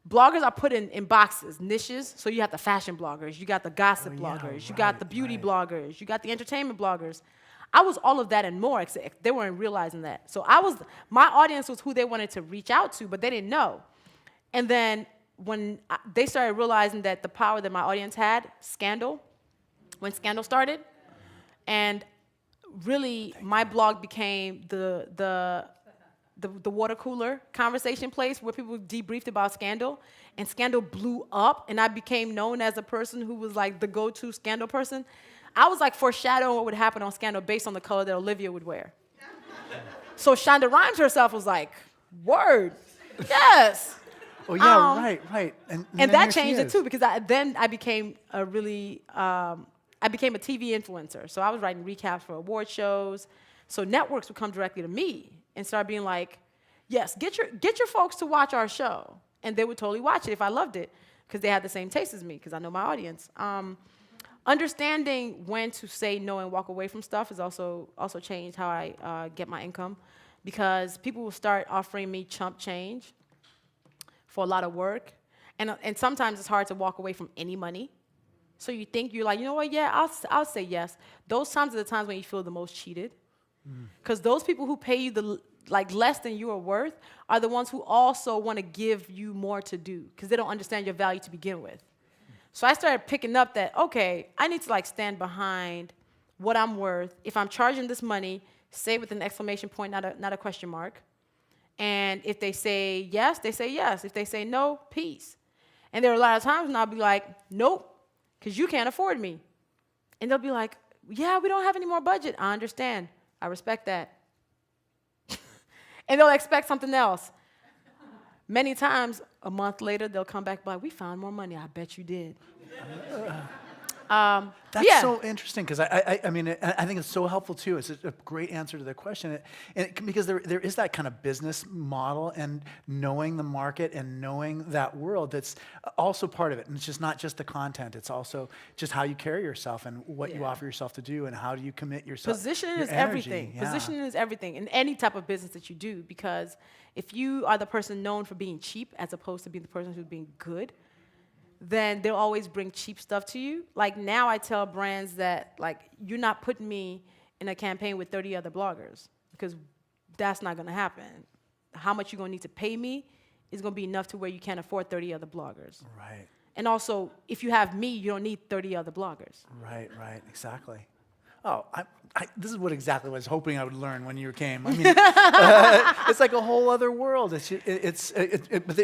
bloggers are put in boxes, niches. So you have the fashion bloggers, you got the gossip bloggers, you got the beauty bloggers, you got the entertainment bloggers. I was all of that and more, except they weren't realizing that. So my audience was who they wanted to reach out to, but they didn't know. And then when they started realizing that the power that my audience had, when Scandal started, and really my blog became the water cooler conversation place where people debriefed about Scandal, and Scandal blew up, and I became known as a person who was like the go-to Scandal person. I was like foreshadowing what would happen on Scandal based on the color that Olivia would wear. So Shonda Rhimes herself was like, word, yes. Oh, yeah, right. And that changed it too, because I became I became a TV influencer. So I was writing recaps for award shows. So networks would come directly to me and start being like, yes, get your folks to watch our show. And they would totally watch it if I loved it, because they had the same taste as me, because I know my audience. Understanding when to say no and walk away from stuff has also changed how I get my income, because people will start offering me chump change for a lot of work, and sometimes it's hard to walk away from any money. So you're like, you know what? Yeah, I'll say yes. Those times are the times when you feel the most cheated, because those people who pay you less than you are worth are the ones who also want to give you more to do, because they don't understand your value to begin with. So I started picking up that, okay, I need to stand behind what I'm worth. If I'm charging this money, say with an exclamation point, not a question mark. And if they say yes, they say yes. If they say no, peace. And there are a lot of times when I'll be like, nope, because you can't afford me. And they'll be like, yeah, we don't have any more budget. I understand. I respect that. And they'll expect something else. Many times, a month later, they'll come back and be like, we found more money. I bet you did. That's so interesting, because I mean, I think it's so helpful too. It's a great answer to the question, because there is that kind of business model and knowing the market and knowing that world that's also part of it. And it's just not just the content; it's also just how you carry yourself and what you offer yourself to do, and how do you commit yourself. Positioning is everything. Yeah. Positioning is everything in any type of business that you do, because if you are the person known for being cheap as opposed to being the person who's being good, then they'll always bring cheap stuff to you. Like now I tell brands that you're not putting me in a campaign with 30 other bloggers, because that's not gonna happen. How much you're gonna need to pay me is gonna be enough to where you can't afford 30 other bloggers. Right. And also, if you have me, you don't need 30 other bloggers. Right, exactly. Oh, this is exactly what I was hoping I would learn when you came. I mean, it's like a whole other world. But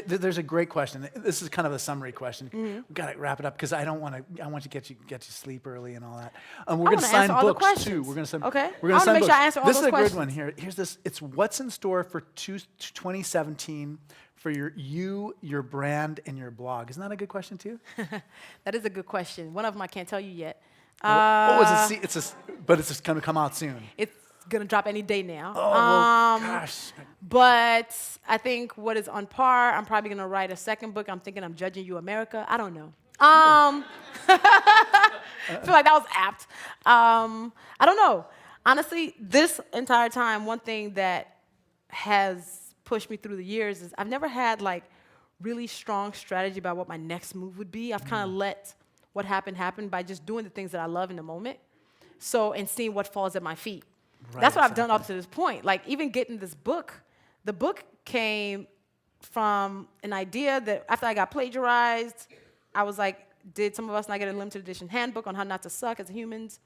there's a great question. This is kind of a summary question. We've got to wrap it up, because I want to get you sleep early and all that. We're going to sign books too. We're going to sign. Okay. We're going to sign make books. Sure I answer all this those is a questions. good one here. Here's this. It's what's in store for 2017 for your brand, and your blog. Isn't that a good question too? That is a good question. One of them I can't tell you yet. But it's just going to come out soon. It's going to drop any day now. Oh, well, gosh. But I think what is on par, I'm probably going to write a second book. I'm thinking I'm Judging You, America. I don't know. I feel like that was apt. I don't know. Honestly, this entire time, one thing that has pushed me through the years is I've never had really strong strategy about what my next move would be. I've kind of let what happened by just doing the things that I love in the moment. So, and seeing what falls at my feet. Right, that's what I've done up to this point. Even getting this book, the book came from an idea that after I got plagiarized, I was like, did some of us not get a limited edition handbook on how not to suck as humans?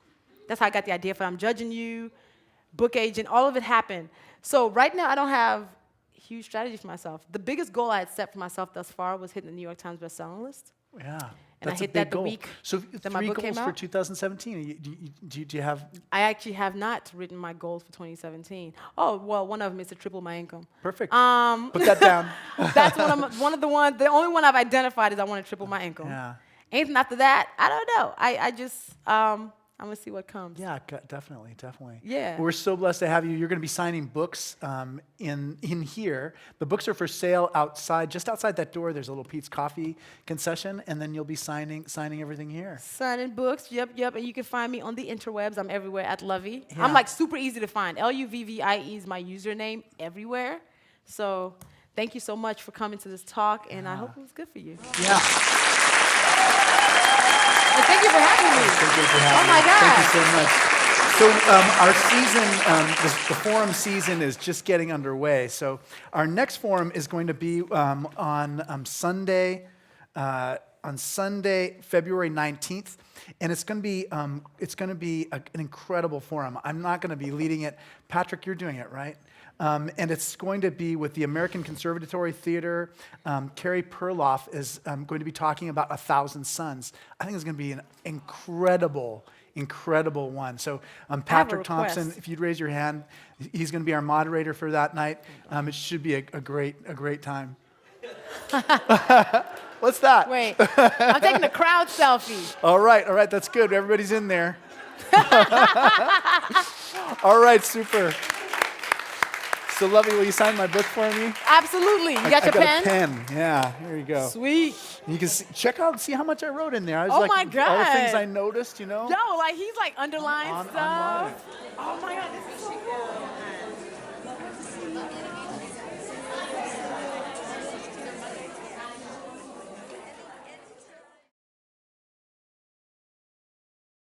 That's how I got the idea for I'm Judging You, book agent, all of it happened. So right now I don't have huge strategy for myself. The biggest goal I had set for myself thus far was hitting the New York Times bestselling list. Yeah. And That's I hit a big that the goal. week so that my book came out. for 2017. Do you have? I actually have not written my goals for 2017. Oh, well, one of them is to triple my income. Perfect. Put that down. That's one of the ones. The only one I've identified is I want to triple my income. Yeah. Anything after that, I don't know. I just I'm going to see what comes. Yeah, definitely. Yeah. We're so blessed to have you. You're going to be signing books in here. The books are for sale outside, just outside that door. There's a little Pete's Coffee concession, and then you'll be signing everything here. Signing books, yep. And you can find me on the interwebs. I'm everywhere at Luvvie. Yeah. I'm like super easy to find. Luvvie is my username everywhere. So thank you so much for coming to this talk, and I hope it was good for you. Yeah. And thank you for having me. Thank you for having Oh my me. God. Thank you so much. So our season, the forum season is just getting underway. So our next forum is going to be on Sunday, February 19th. And it's going to be an incredible forum. I'm not going to be leading it. Patrick, you're doing it, right? And it's going to be with the American Conservatory Theater. Carrie Perloff is going to be talking about 1,000 Suns. I think it's going to be an incredible one. So Patrick Thompson, if you'd raise your hand, he's going to be our moderator for that night. It should be a great time. What's that? Wait, I'm taking a crowd selfie. All right, that's good. Everybody's in there. All right, super. So, Luvvie, will you sign my book for me? Absolutely. You got your pen? I got a pen. Yeah, here you go. Sweet. You can see how much I wrote in there. I was Oh like, my God. all the things I noticed, Yo, like he's like underlined stuff. on it. Oh my God, this is so cool.